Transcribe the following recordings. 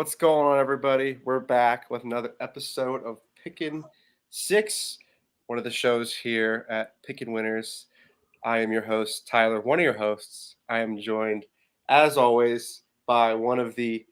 What's going on, everybody? We're back with another episode of Pickin' Six, one of the shows here at Pickin' Winners. I am your host, Tyler, one of your hosts. I am joined, as always, by one of the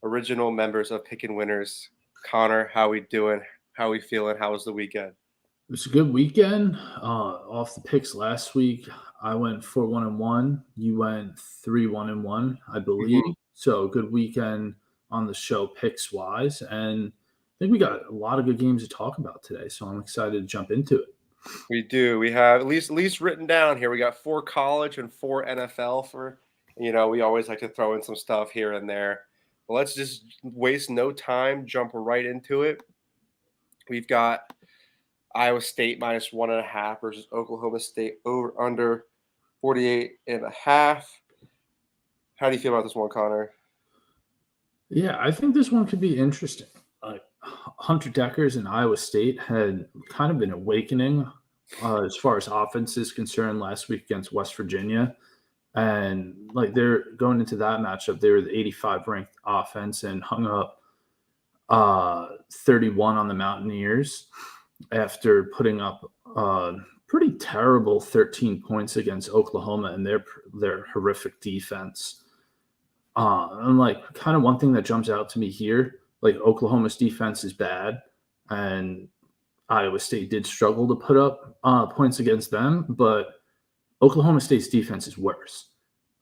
original members of Pickin' Winners, Connor. How we doing? How we feeling? How was the weekend? It was a good weekend. Off the picks last week, I went 4-1-1. You went 3-1-1, I believe. hmm So good weekend on the show picks wise, and I think we got a lot of good games to talk about today. So I'm excited to jump into it. We do. We have at least written down here. We got 4 college and 4 NFL for, we always like to throw in some stuff here and there. But let's just waste no time, jump right into it. We've got Iowa State -1.5 versus Oklahoma State over under 48.5. How do you feel about this one, Connor? Yeah, I think this one could be interesting. Hunter Deckers and Iowa State had kind of been awakening as far as offense is concerned last week against West Virginia. And they're going into that matchup, they were the 85 ranked offense and hung up 31 on the Mountaineers after putting up pretty terrible 13 points against Oklahoma and their horrific defense. And kind of one thing that jumps out to me here, Oklahoma's defense is bad, and Iowa State did struggle to put up points against them, but Oklahoma State's defense is worse.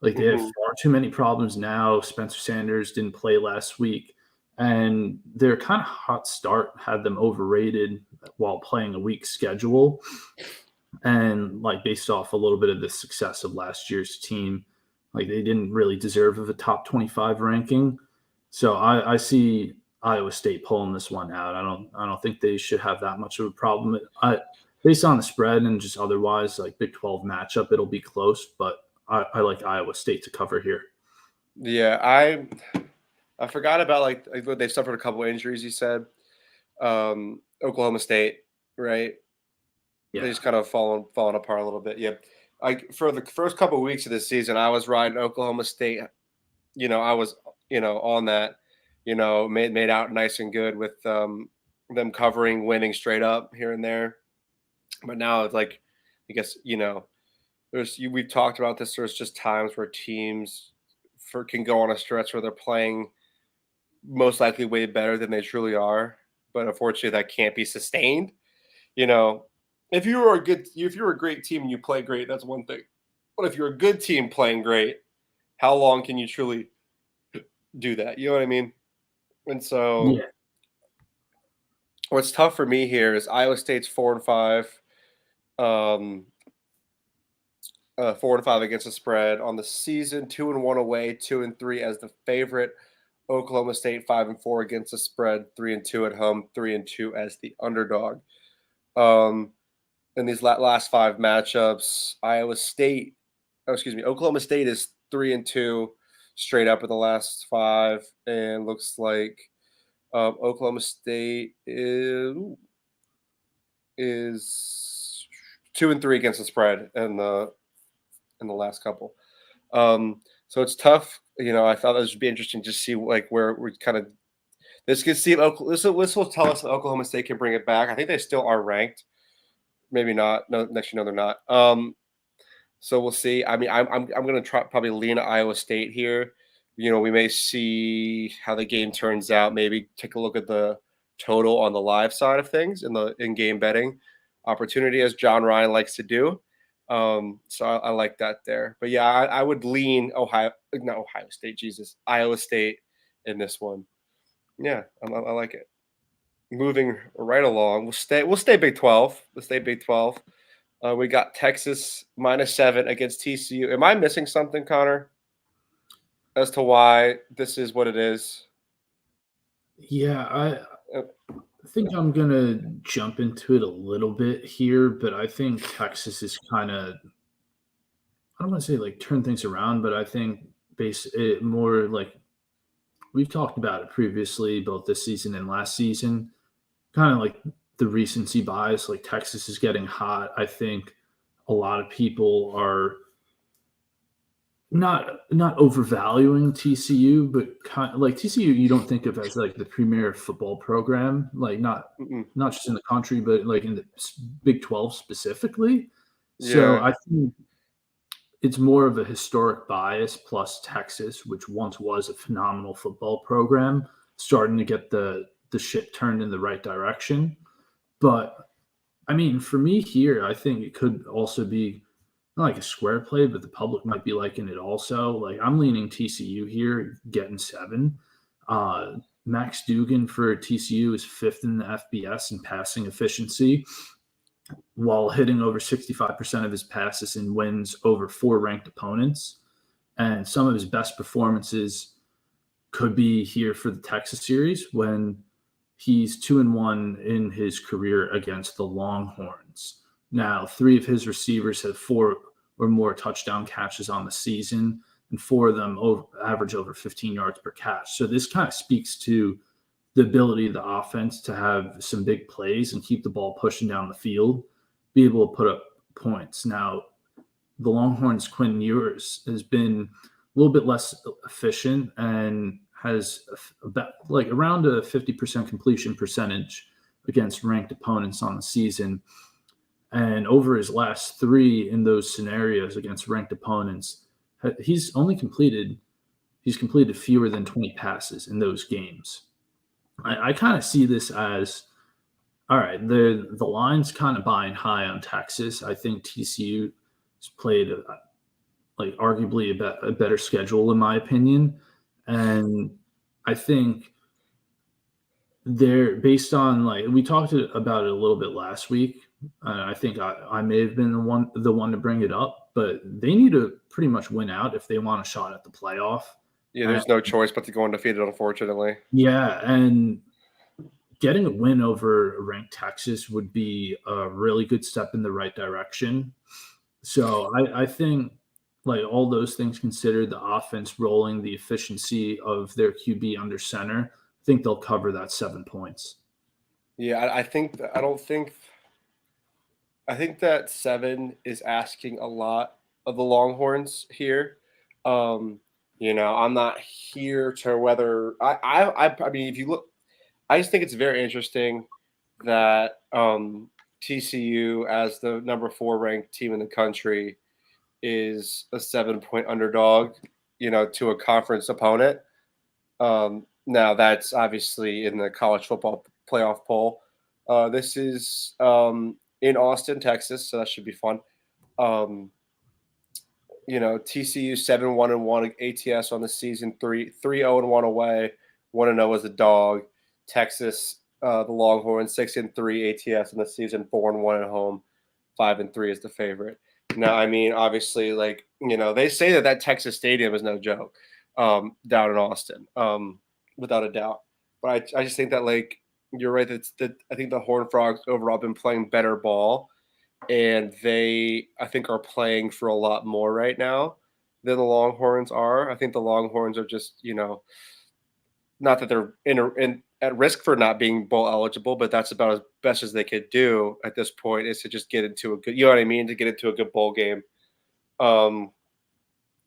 They have far too many problems now. Spencer Sanders didn't play last week, and their kind of hot start had them overrated while playing a weak schedule. And based off a little bit of the success of last year's team, they didn't really deserve of a top 25 ranking. So I see Iowa State pulling this one out. I don't think they should have that much of a problem. Based on the spread and just otherwise, Big 12 matchup, it'll be close, but I like Iowa State to cover here. Yeah, I forgot about they suffered a couple of injuries. You said Oklahoma State, right? Yeah. They just kind of fallen apart a little bit. Yeah, for the first couple of weeks of this season, I was riding Oklahoma State. I was on that. Made out nice and good with them covering, winning straight up here and there. But now it's I guess we've talked about this. There's just times where teams can go on a stretch where they're playing most likely way better than they truly are, but unfortunately that can't be sustained. If you're a great team and you play great, that's one thing. But if you're a good team playing great, how long can you truly do that? You know what I mean? And so, Yeah. What's tough for me here is Iowa State's 4-5, 4-5 against the spread on the season, 2-1 away, 2-3 as the favorite. Oklahoma State 5-4 against the spread, 3-2 at home, 3-2 as the underdog. In these last 5 matchups, Oklahoma State is 3-2 straight up in the last 5, and looks like Oklahoma State is 2-3 against the spread in the last couple. So it's tough. I thought this would be interesting to see where we kind of this could see if this will tell us if Oklahoma State can bring it back. I think they still are ranked. Maybe not. No, next they're not. So we'll see. I mean, I'm going to probably lean to Iowa State here. We may see how the game turns out. Maybe take a look at the total on the live side of things in the in-game betting opportunity, as John Ryan likes to do. So I like that there. But yeah, I would lean Iowa State in this one. Yeah, I like it. Moving right along, we'll stay Big 12. Let's stay Big 12. We got Texas -7 against TCU. Am I missing something, Connor, as to why this is what it is? Yeah, I think I'm going to jump into it a little bit here, but I think Texas is kind of, I don't want to say turn things around, but I think it more we've talked about it previously, both this season and last season, kind of the recency bias, Texas is getting hot. I think a lot of people are not overvaluing TCU, but kind of like TCU, you don't think of as like the premier football program, like Mm-mm. not just in the country, but like in the Big 12 specifically. So Yeah. I think it's more of a historic bias plus Texas, which once was a phenomenal football program, starting to get the ship turned in the right direction. But I mean, for me here, I think it could also be not like a square play, but the public might be liking it also. Like I'm leaning TCU here, getting 7. Uh, Max Dugan for TCU is 5th in the FBS in passing efficiency, while hitting over 65% of his passes in wins over 4 ranked opponents. And some of his best performances could be here for the Texas series when he's 2-1 in his career against the Longhorns. Now, 3 of his receivers have 4 or more touchdown catches on the season, and 4 of them average over 15 yards per catch. So this kind of speaks to the ability of the offense to have some big plays and keep the ball pushing down the field, be able to put up points. Now, the Longhorns' Quinn Ewers has been a little bit less efficient and has about like around a 50% completion percentage against ranked opponents on the season. And over his last 3 in those scenarios against ranked opponents, he's only completed fewer than 20 passes in those games. I kind of see this as all right. The line's kind of buying high on Texas. I think TCU has played like arguably a better schedule in my opinion, and I think they're based on like we talked about it a little bit last week. I think I may have been the one to bring it up, but they need to pretty much win out if they want a shot at the playoff. Yeah, Uh, there's no choice but to go undefeated, unfortunately. yeah, and getting a win over ranked Texas would be a really good step in the right direction. So I think like all those things considered, the offense rolling, the efficiency of their QB under center, I think they'll cover that 7 points. Yeah, I think I think that 7 is asking a lot of the Longhorns here. Um, I'm not here to whether I mean, if you look, I just think it's very interesting that TCU, as the number 4 ranked team in the country, is a 7-point underdog, to a conference opponent. Now that's obviously in the college football playoff poll. This is in Austin, Texas, so that should be fun. Um, TCU 7-1-1 ATS on the season, 3-0-1 away, 1-0 as a dog. Texas, the Longhorns 6-3 ATS on the season, 4-1 at home, 5-3 is the favorite. Now, I mean, obviously, like they say that Texas Stadium is no joke down in Austin, without a doubt. But I just think that like you're right. That I think the Horned Frogs overall been playing better ball, and they I think are playing for a lot more right now than the Longhorns are. I think the Longhorns are just not that they're in at risk for not being bowl eligible, but that's about as best as they could do at this point is to just get into a good, you know what I mean, to get into a good bowl game. Um,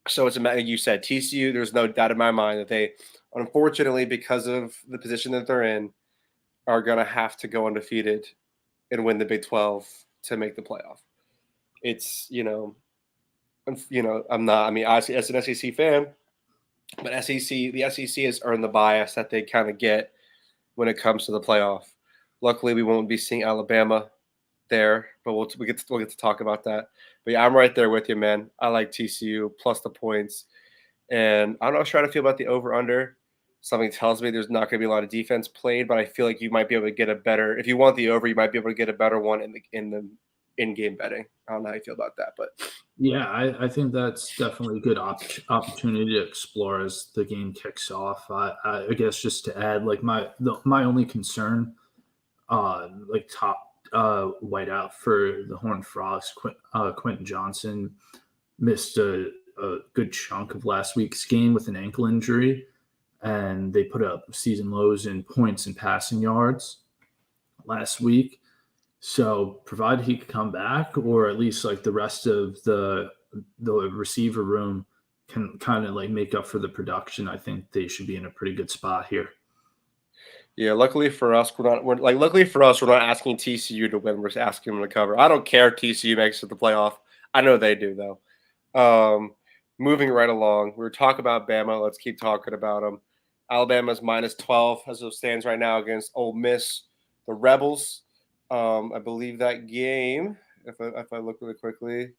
so it's a matter, you said TCU. There's no doubt in my mind that they, unfortunately, because of the position that they're in, are gonna have to go undefeated and win the Big 12 to make the playoff. It's I'm not. I mean, obviously, as an SEC fan, but the SEC has earned the bias that they kind of get when it comes to the playoff. Luckily, we won't be seeing Alabama there, but we'll get to talk about that. But yeah, I'm right there with you, man. I like TCU plus the points, and I'm not sure how to feel about the over under. Something tells me there's not going to be a lot of defense played, but I feel like you might be able to get a better. If you want the over, you might be able to get a better one in the in-game betting. I don't know how you feel about that, but Yeah, I think that's definitely a good opportunity to explore as the game kicks off. I guess just to add, like my only concern, like top whiteout for the Horned Frogs, Quentin Johnson missed a good chunk of last week's game with an ankle injury, and they put up season lows in points and passing yards last week. So, provided he could come back, or at least like the rest of the receiver room can kind of like make up for the production, I think they should be in a pretty good spot here. Yeah, luckily for us, luckily for us, we're not asking TCU to win. We're just asking them to cover. I don't care if TCU makes it to the playoff. I know they do though. Moving right along, we were talking about Bama. Let's keep talking about them. Alabama's -12 as it stands right now against Ole Miss, the Rebels. I believe that game, if I look really quickly,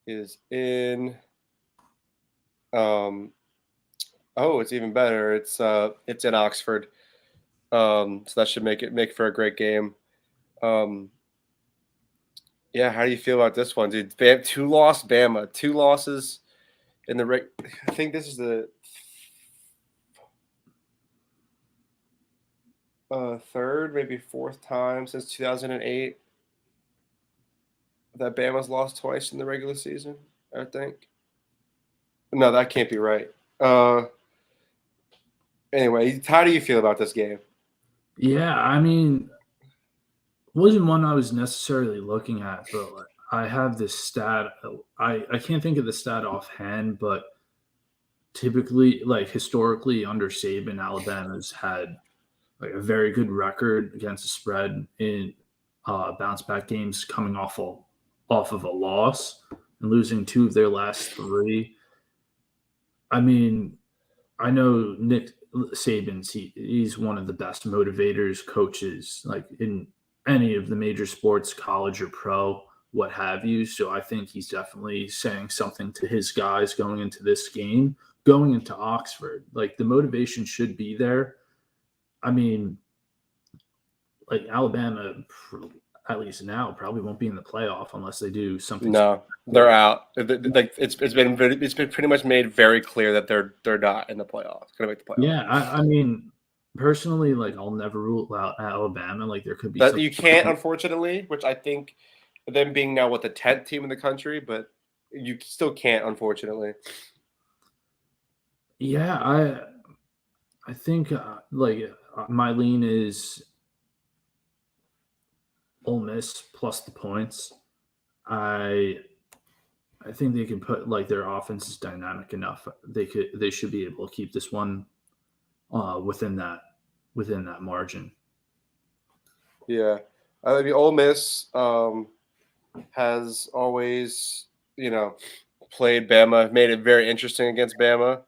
is in. Oh, it's even better. It's in Oxford. So that should make for a great game. Um, yeah, how do you feel about this one, dude? Two lost Bama, two losses in the I think this is the third, maybe fourth time since 2008 that Bama's lost twice in the regular season. I think. No, that can't be right. Anyway, how do you feel about this game? Yeah, I mean, wasn't one I was necessarily looking at, but like, I have this stat. I can't think of the stat offhand, but typically, like historically, under Saban, Alabama's had like a very good record against the spread in bounce back games, coming off of a loss and losing two of their last three. I mean, I know Nick Saban's he's one of the best motivators, coaches, like in any of the major sports, college or pro, what have you. So I think he's definitely saying something to his guys going into this game, going into Oxford. Like the motivation should be there. I mean, like Alabama, at least now, probably won't be in the playoff unless they do something. No, they're out. Like it's been pretty much made very clear that they're not in the playoffs. Going to make the playoffs. Yeah, I mean, personally, like I'll never rule out Alabama. Like there could be That you can't, unfortunately, which I think them being now the 10th team in the country, but you still can't, unfortunately. Yeah, I think my lean is Ole Miss plus the points. I think they can put like their offense is dynamic enough. They should be able to keep this one within that margin. Yeah, I mean, Ole Miss has always, played Bama, made it very interesting against Bama.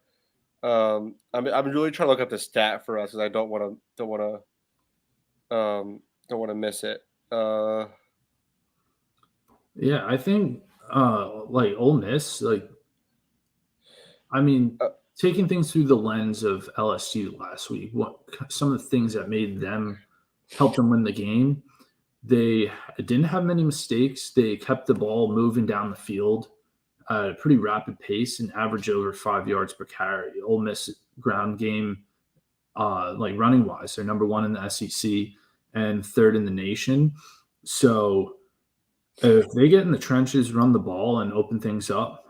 I'm really trying to look up the stat for us because I don't want to miss it. Yeah, I think like Ole Miss, like I mean, uh, taking things through the lens of LSU last week, what some of the things that made them help them win the game. They didn't have many mistakes. They kept the ball moving down the field at a pretty rapid pace and average over 5 yards per carry. Ole Miss ground game, like running wise, they're number one in the SEC and third in the nation. So if they get in the trenches, run the ball, and open things up,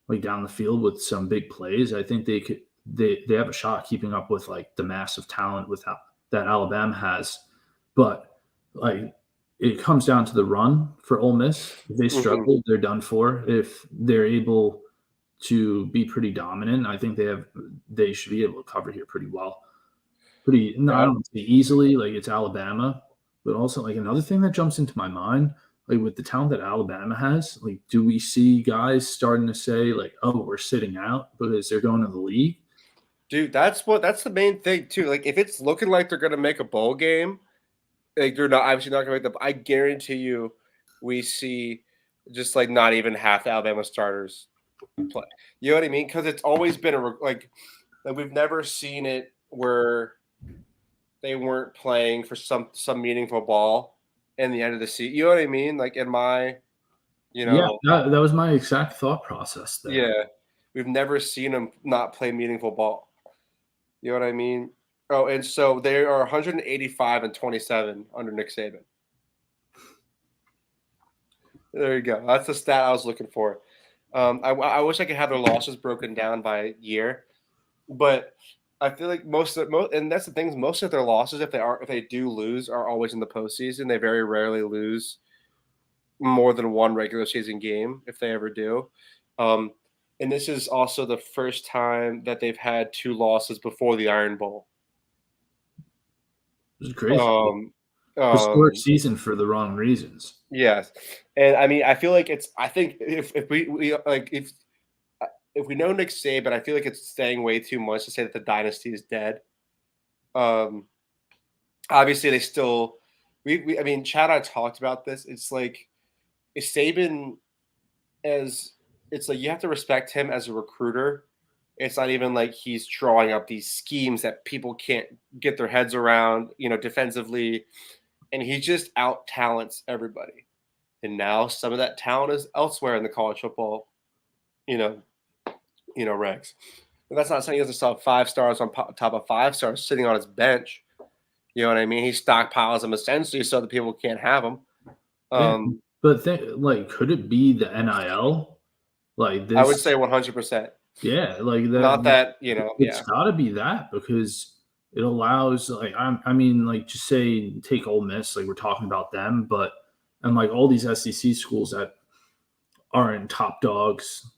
like down the field with some big plays, I think they could. They have a shot keeping up with like the massive talent that Alabama has, but like it comes down to the run for Ole Miss. If they struggle, they're done for. If they're able to be pretty dominant, I think they should be able to cover here pretty well. No, I don't say easily. Like it's Alabama, but also like another thing that jumps into my mind, like with the talent that Alabama has, like do we see guys starting to say like, oh, we're sitting out because they're going to the league? Dude, that's the main thing too. Like if it's looking like they're gonna make a bowl game, like they're not obviously not gonna make the. I guarantee you, we see just like not even half the Alabama starters play. You know what I mean? Because it's always been like we've never seen it where they weren't playing for some meaningful ball in the end of the season. You know what I mean? Like in my, Yeah, that was my exact thought process there. Yeah, we've never seen them not play meaningful ball. You know what I mean? Oh, and so they are 185 and 27 under Nick Saban. There you go. That's the stat I was looking for. I wish I could have their losses broken down by year, but I feel like and that's the things. Most of their losses, if they do lose, are always in the postseason. They very rarely lose more than one regular season game, if they ever do. and this is also the first time that they've had 2 losses before the Iron Bowl. It was crazy. Um, Historic um, season for the wrong reasons. yes, and I mean, I feel like I think if we like if we know Nick Saban, I feel like it's saying way too much to say that the dynasty is dead. Um, Obviously, they still I mean, Chad and I talked about this. It's like is Saban as it's like you have to respect him as a recruiter. It's not even like he's drawing up these schemes that people can't get their heads around, defensively, and he just out talents everybody. And now some of that talent is elsewhere in the college football, you know, ranks. But that's not saying he doesn't still have 5 stars on top of 5 stars sitting on his bench. You know what I mean? He stockpiles them essentially so that people can't have them. Yeah, Um, but like, could it be the NIL? Like I would this, say 100%. yeah, like Not that. that, It's yeah. got to be that because it allows, like, I mean, like, just say take Ole Miss, like we're talking about them, but and like all these SEC schools that aren't top dogs,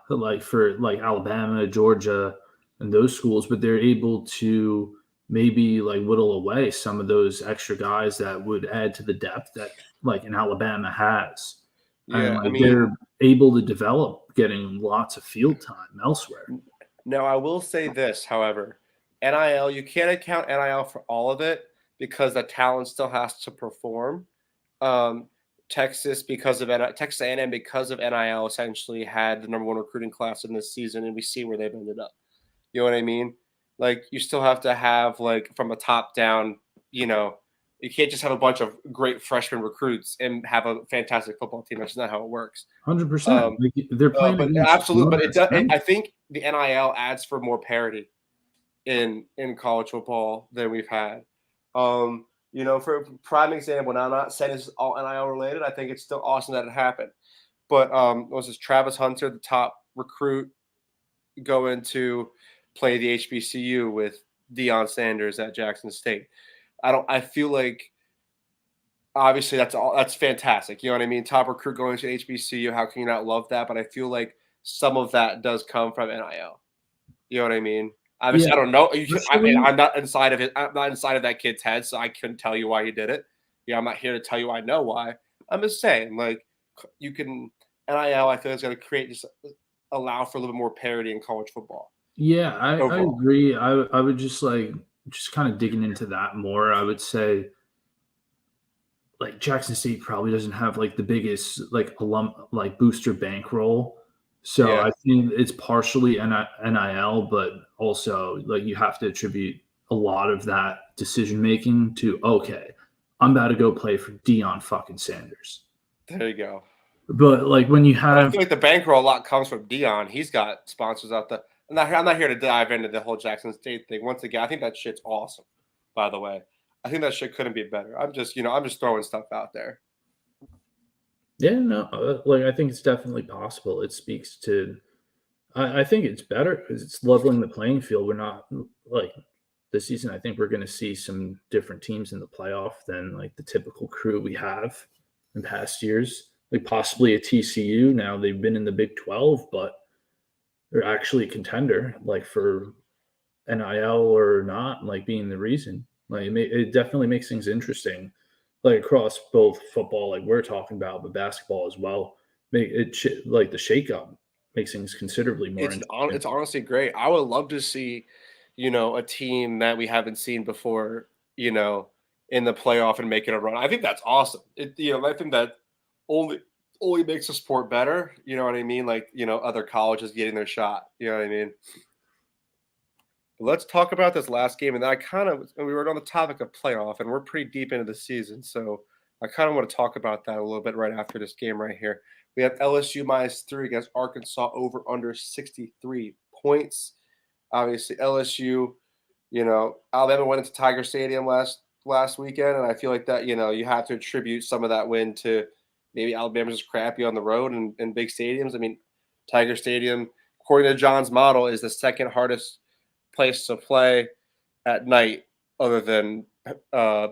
like for like Alabama, Georgia, and those schools, but they're able to maybe like whittle away some of those extra guys that would add to the depth that like in Alabama has. And Yeah, I like they're mean, able to develop getting lots of field time elsewhere. now I will say this, however, NIL, you can't account NIL for all of it because the talent still has to perform. Um, Texas A&M because of NIL essentially had the number 1 recruiting class in this season, and we see where they've ended up. You know what I mean? Like you still have to have like from a top down, you know, you can't just have a bunch of great freshman recruits and have a fantastic football team. That's just not how it works. 100%. Um, Like they're playing but against absolutely, grown but ass men. I think the NIL adds for more parity in college football than we've had. For a prime example, now I'm not saying this is all NIL related. I think it's still awesome that it happened. But was this Travis Hunter, the top recruit, going to play the HBCU with Deion Sanders at Jackson State? I feel like obviously that's fantastic. You know what I mean? Top recruit going to HBCU. How can you not love that? But I feel like some of that does come from NIL. You know what I mean? Obviously, Yeah, I don't know. I mean, partially. I'm not inside of it. I'm not inside of that kid's head, so I couldn't tell you why he did it. Yeah, I'm not here to tell you I know why. I'm just saying, like, you can NIL. I feel is going to create just allow for a little bit more parity in college football Yeah, I overall. agree. I would just like just kind of digging into that more. I would say like Jackson State probably doesn't have like the biggest like like booster bankroll. So Yeah, I think it's partially NIL, but also like you have to attribute a lot of that decision making to okay, I'm about to go play for Dion fucking Sanders. there you go. But like when you But I have feel like the bankroll a lot comes from Dion. He's got sponsors out there. I'm not here to dive into the whole Jackson State thing. Once again, I think that shit's awesome. By the way, I think that shit couldn't be better. I'm just throwing stuff out there. yeah, no, like I think it's definitely possible. It speaks to I think it's better because it's leveling the playing field. We're not like this season. I think we're going to see some different teams in the playoff than like the typical crew we have in past years. Like possibly a TCU. Now they've been in the Big 12, but they're actually a contender, like for NIL or not, like being the reason. Like it definitely makes things interesting, like across both football, like we're talking about, but basketball as well. Make it like the shakeup makes things considerably more interesting. It's honestly great. I would love to see, a team that we haven't seen before, in the playoff and making a run. I think that's awesome. I think that only only makes the sport better. You know what I mean? Like, other colleges getting their shot. You know what I mean? But let's talk about this last game, and then we were on the topic of playoff, and we're pretty deep into the season, so I kind of want to talk about that a little bit right after this game right here. We have LSU -3 against Arkansas over under 63 points. Obviously, LSU, Alabama went into Tiger Stadium last weekend, and I feel like that, you have to attribute some of that win to maybe Alabama's just crappy on the road and in big stadiums. I mean, Tiger Stadium, according to John's model, is the second hardest place to play at night other than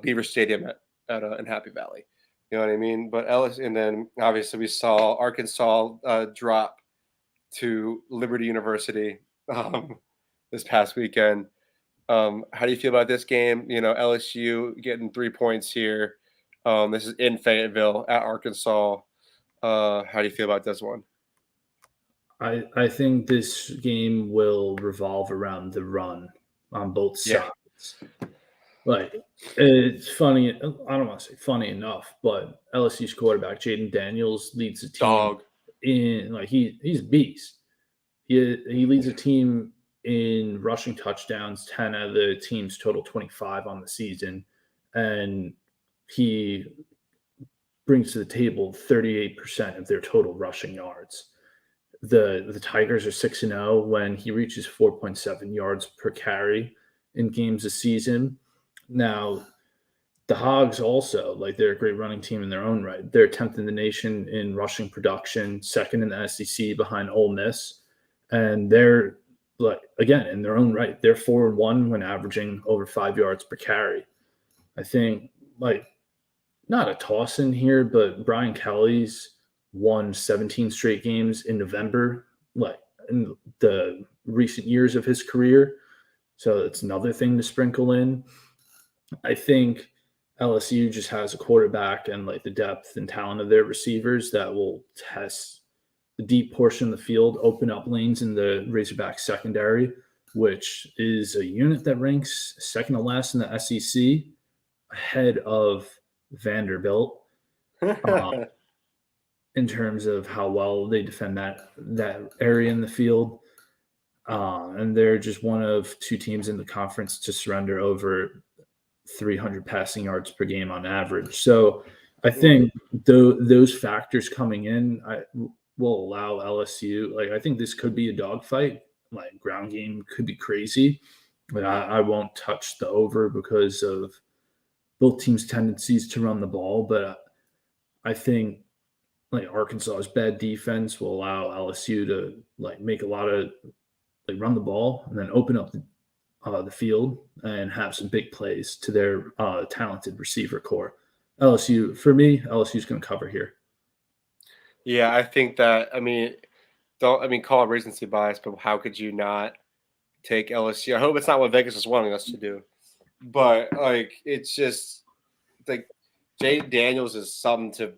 Beaver Stadium in Happy Valley. You know what I mean? But Ellis, and then obviously we saw Arkansas drop to Liberty University this past weekend. How do you feel about this game? LSU getting 3 points here. This is in Fayetteville at Arkansas. How do you feel about this one? I think this game will revolve around the run on both Yeah, sides. Like, it's funny. I don't want to say funny enough, but LSU's quarterback Jaden Daniels leads the team dog. in he's a beast. He leads a team in rushing touchdowns. 10 out of the team's total 25 on the season, and he brings to the table 38% of their total rushing yards. The Tigers are 6-0 when he reaches 4.7 yards per carry in games this season. Now, the Hogs also, they're a great running team in their own right. They're 10th in the nation in rushing production, second in the SEC behind Ole Miss. And they're, again, in their own right, they're 4-1 when averaging over 5 yards per carry. I think, not a toss in here, but Brian Kelly's won 17 straight games in November, in the recent years of his career. So it's another thing to sprinkle in. I think LSU just has a quarterback and the depth and talent of their receivers that will test the deep portion of the field, open up lanes in the Razorback secondary, which is a unit that ranks second to last in the SEC, ahead of Vanderbilt in terms of how well they defend that area in the field. And they're just one of two teams in the conference to surrender over 300 passing yards per game on average. So I think those factors coming in will allow LSU. I think this could be a dogfight. Ground game could be crazy, but I won't touch the over because of both teams' tendencies to run the ball. But I think Arkansas's bad defense will allow LSU to make a lot of run the ball and then open up the field and have some big plays to their talented receiver core. LSU is going to cover here. Yeah, I think that. Call it recency bias, but how could you not take LSU? I hope it's not what Vegas is wanting us to do, but it's just Jaden Daniels is something to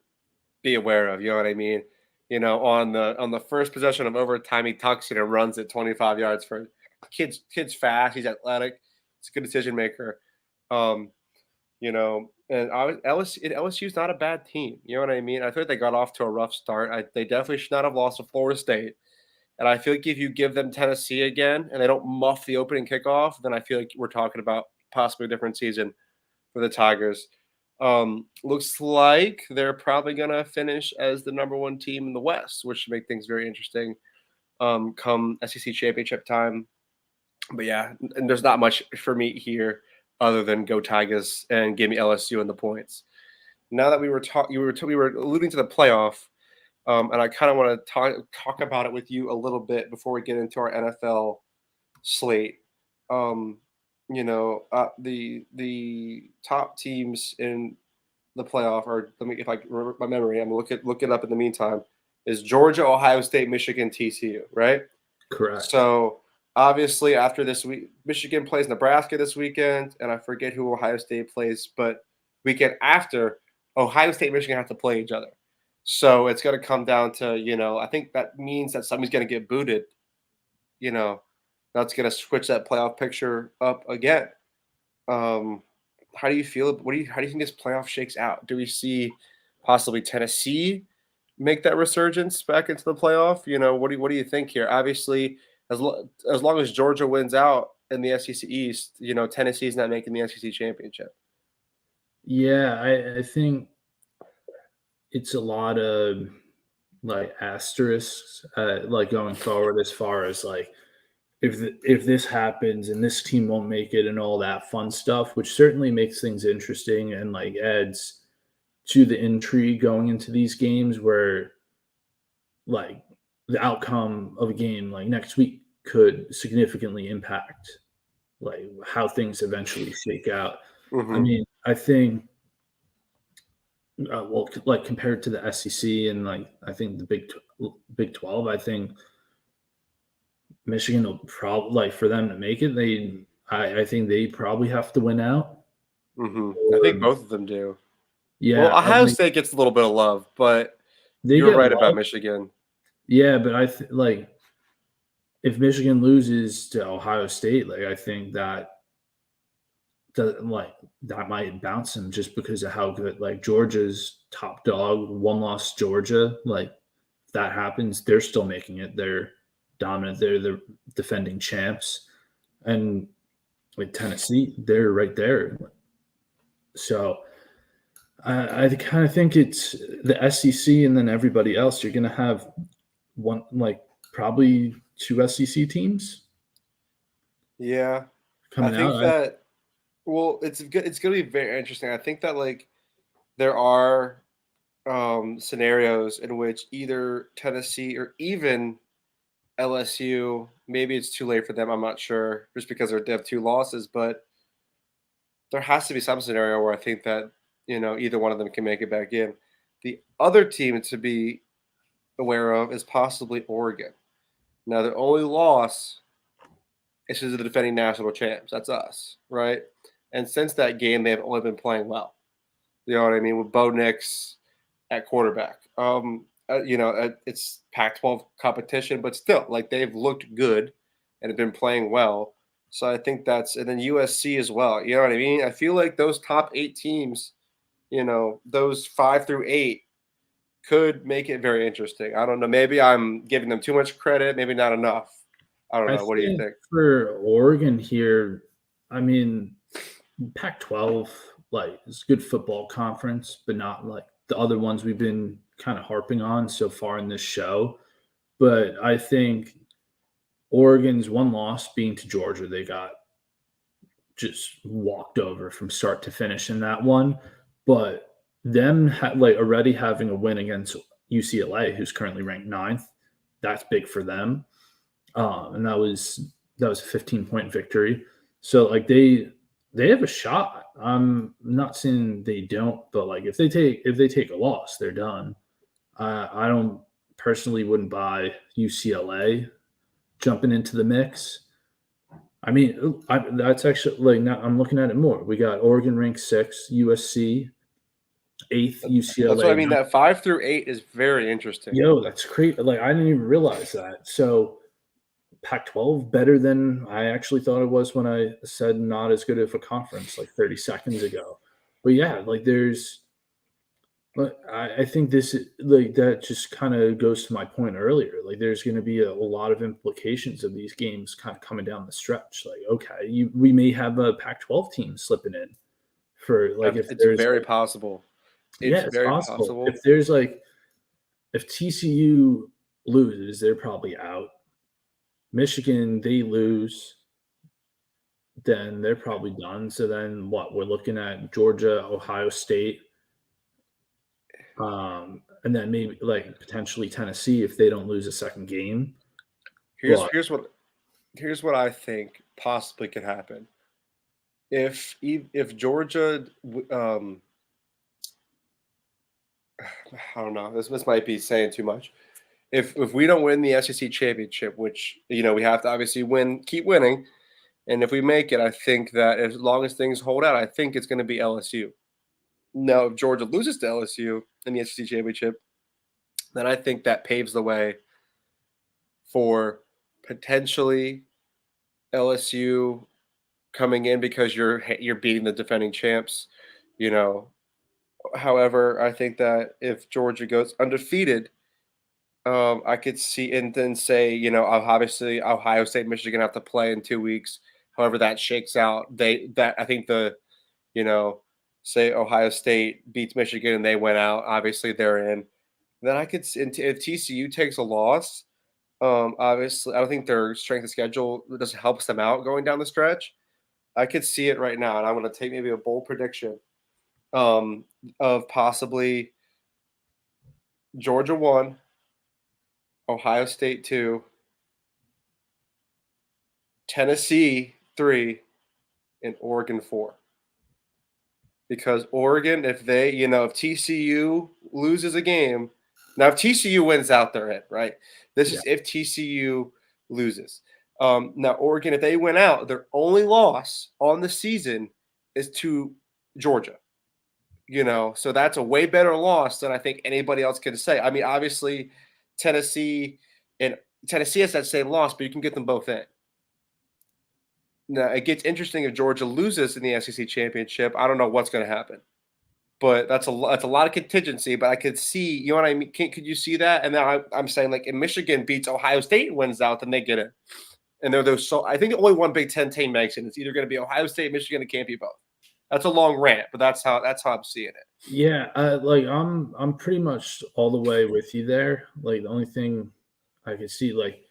be aware of. You know what I mean? On the first possession of overtime, he tucks it and runs it 25 yards for kid's fast. He's athletic. He's a good decision maker. And LSU's not a bad team. You know what I mean? I thought they got off to a rough start. They definitely should not have lost to Florida State. And I feel like if you give them Tennessee again and they don't muff the opening kickoff, then I feel like we're talking about possibly a different season for the Tigers. Looks like they're probably going to finish as the number one team in the West, which should make things very interesting come SEC championship time. But yeah, and there's not much for me here other than go Tigers and give me LSU and the points. Now that we were alluding to the playoff, and I kind of want to talk about it with you a little bit before we get into our NFL slate. The top teams in the playoff are, if I remember my memory, I'm gonna look it up in the meantime, is Georgia, Ohio State, Michigan, TCU, right? Correct. So obviously after this week, Michigan plays Nebraska this weekend, and I forget who Ohio State plays, but weekend after, Ohio State and Michigan have to play each other. So it's going to come down to, I think that means that somebody's going to get booted. That's going to switch that playoff picture up again. How do you feel? How do you think this playoff shakes out? Do we see possibly Tennessee make that resurgence back into the playoff? What do you think here? Obviously, as long as Georgia wins out in the SEC East, Tennessee's not making the SEC championship. Yeah, I think it's a lot of asterisks going forward as far as if this happens and this team won't make it and all that fun stuff, which certainly makes things interesting and adds to the intrigue going into these games where the outcome of a game next week could significantly impact how things eventually shake out. Mm-hmm. I mean, I think compared to the SEC and I think the Big 12, I think Michigan will probably like for them to make it. I think they probably have to win out. I Or think both of them do. Well, yeah, I Ohio think State gets a little bit of love, but they you're get right about love. Michigan. Yeah, but like if Michigan loses to Ohio State, like I think like that might bounce them just because of how good like Georgia's top dog, one loss Georgia. Like if that happens, they're still making it. They're dominant. They're the defending champs, and like Tennessee, they're right there. So I kind of think it's the SEC and then everybody else. You're going to have one like probably two SEC teams Yeah, I coming out. think that. Well, it's good. It's going to be very interesting. I think that like there are scenarios in which either Tennessee or even LSU, maybe it's too late for them. I'm not sure, just because they have two losses, but there has to be some scenario where I think that either one of them can make it back in. The other team to be aware of is possibly Oregon. Now, their only loss is to the defending national champs. That's us, right? And since that game, they've only been playing well. You know what I mean? With Bo Nix at quarterback. It's Pac-12 competition, but still, like they've looked good and have been playing well. So I think and then USC as well. You know what I mean? I feel like those top 8 teams, those 5 through 8 could make it very interesting. I don't know. Maybe I'm giving them too much credit. Maybe not enough. I don't I know. What do you think think? for Oregon here, I mean, Pac-12 like it's a good football conference, but not like the other ones we've been kind of harping on so far in this show. But I think Oregon's one loss being to Georgia, they got just walked over from start to finish in that one. But them like already having a win against UCLA, who's currently ranked ninth, that's big for them. And that was a 15-point victory. So like they have a shot. I'm not saying they don't, but like if they take a loss, they're done. I don't personally wouldn't buy UCLA jumping into the mix. I mean, that's actually like now I'm looking at it more. We got Oregon ranked sixth, USC eighth, That's what I UCLA. mean. That 5 through 8 is very interesting. Yo, that's crazy. Like I didn't even realize that. So Pac-12 better than I actually thought it was when I said not as good of a conference like 30 seconds ago. But yeah, like but I think this like that just kind of goes to my point earlier. Like there's going to be a lot of implications of these games kind of coming down the stretch. Like okay, we may have a Pac-12 team slipping in for like if It's there's very like possible. yeah, It's it's very possible. If possible. there's like if TCU loses, they're probably out. Michigan, they lose, then they're probably done. So then what? We're looking at Georgia, Ohio State, and then maybe like potentially Tennessee if they don't lose a second game. Here's But here's what here's what I think possibly could happen. If Georgia, I don't know, this might be saying too much. If we don't win the SEC championship, which we have to obviously keep winning, and if we make it, I think that as long as things hold out, I think it's going to be LSU. Now, if Georgia loses to LSU in the SEC championship, then I think that paves the way for potentially LSU coming in because you're beating the defending champs, you know. However, I think that if Georgia goes undefeated, I could see and then say, obviously Ohio State, Michigan have to play in 2 weeks. However, that shakes out. I think you know, say Ohio State beats Michigan and they went out. Obviously, they're in. Then I could see if TCU takes a loss. Obviously, I don't think their strength of schedule just helps them out going down the stretch. I could see it right now, and I'm going to take maybe a bold prediction um, of possibly Georgia 1, Ohio State 2, Tennessee 3, and Oregon 4. Because Oregon, if TCU loses a game, now if TCU wins out, they're in, right? This yeah, is if TCU loses. Now, Oregon, if they win out, their only loss on the season is to Georgia. So that's a way better loss than I think anybody else can say. I mean, obviously, Tennessee and Tennessee has that same loss, but you can get them both in. Now, it gets interesting if Georgia loses in the SEC championship. I don't know what's going to happen, but that's a lot of contingency. But I could see, you know what I mean? Could you see that? And now I'm saying, like, if Michigan beats Ohio State and wins out, then they get it. And they're those. So I think only one Big Ten team makes it. It's either going to be Ohio State, Michigan. It can't be both. That's a long rant, but that's how I'm seeing it. Yeah, like I'm pretty much all the way with you there. Like the only thing I can see, like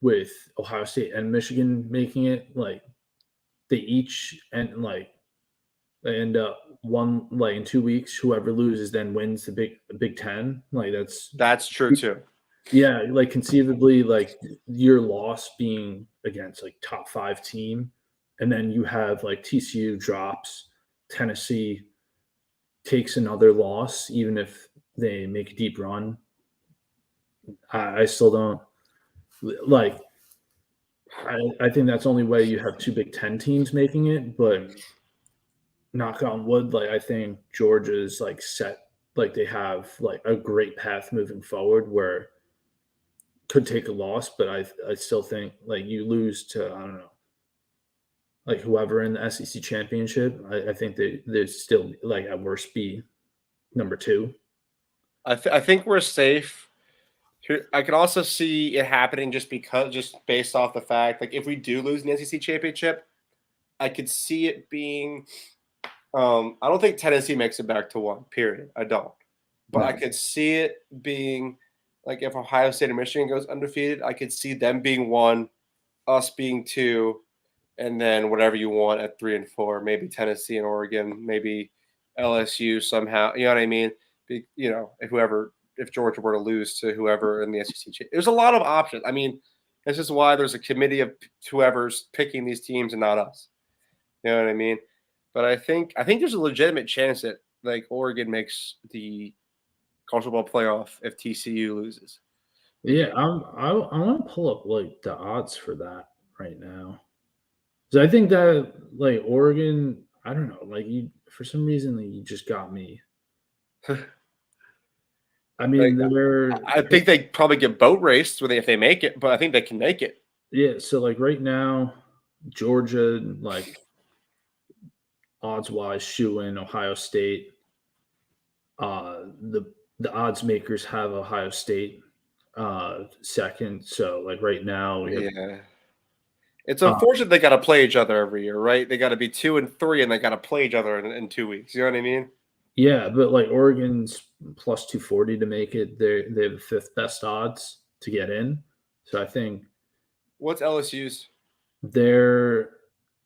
with Ohio State and Michigan making it, like they each and like they end up one like in 2 weeks. Whoever loses then wins the Big Ten. Like that's true too. Yeah, like conceivably, like your loss being against like top 5 team, and then you have like TCU drops, Tennessee takes another loss, even if they make a deep run. I still don't like. I think that's the only way you have 2 Big Ten teams making it, but knock on wood, like I think Georgia's like set, like they have like a great path moving forward where could take a loss, but I still think like you lose to I don't know, like whoever in the SEC championship. I think they're still like at worst be number 2. I think we're safe. I could also see it happening just based off the fact, like if we do lose the SEC championship, I could see it being. I don't think Tennessee makes it back to 1. Period. I don't. But I could see it being like if Ohio State and Michigan goes undefeated, I could see them being 1, us being 2, and then whatever you want at 3 and 4. Maybe Tennessee and Oregon, maybe LSU somehow. You know what I mean? If Georgia were to lose to whoever in the SEC, there's a lot of options. I mean, this is why there's a committee of whoever's picking these teams and not us. You know what I mean? But I think there's a legitimate chance that like Oregon makes the college football playoff if TCU loses. Yeah, I want to pull up like the odds for that right now. So I think that like Oregon, I don't know, like you for some reason like, you just got me. I mean, I think they probably get boat raced if they make it, but I think they can make it. Yeah, so like right now, Georgia, like odds wise, shoe in Ohio State. The odds makers have Ohio State second. So like right now, it's unfortunate they got to play each other every year, right? They got to be 2 and 3, and they got to play each other in 2 weeks. You know what I mean? Yeah, but like Oregon's plus 240 to make it. They have the 5th best odds to get in. So I think. What's LSU's? They're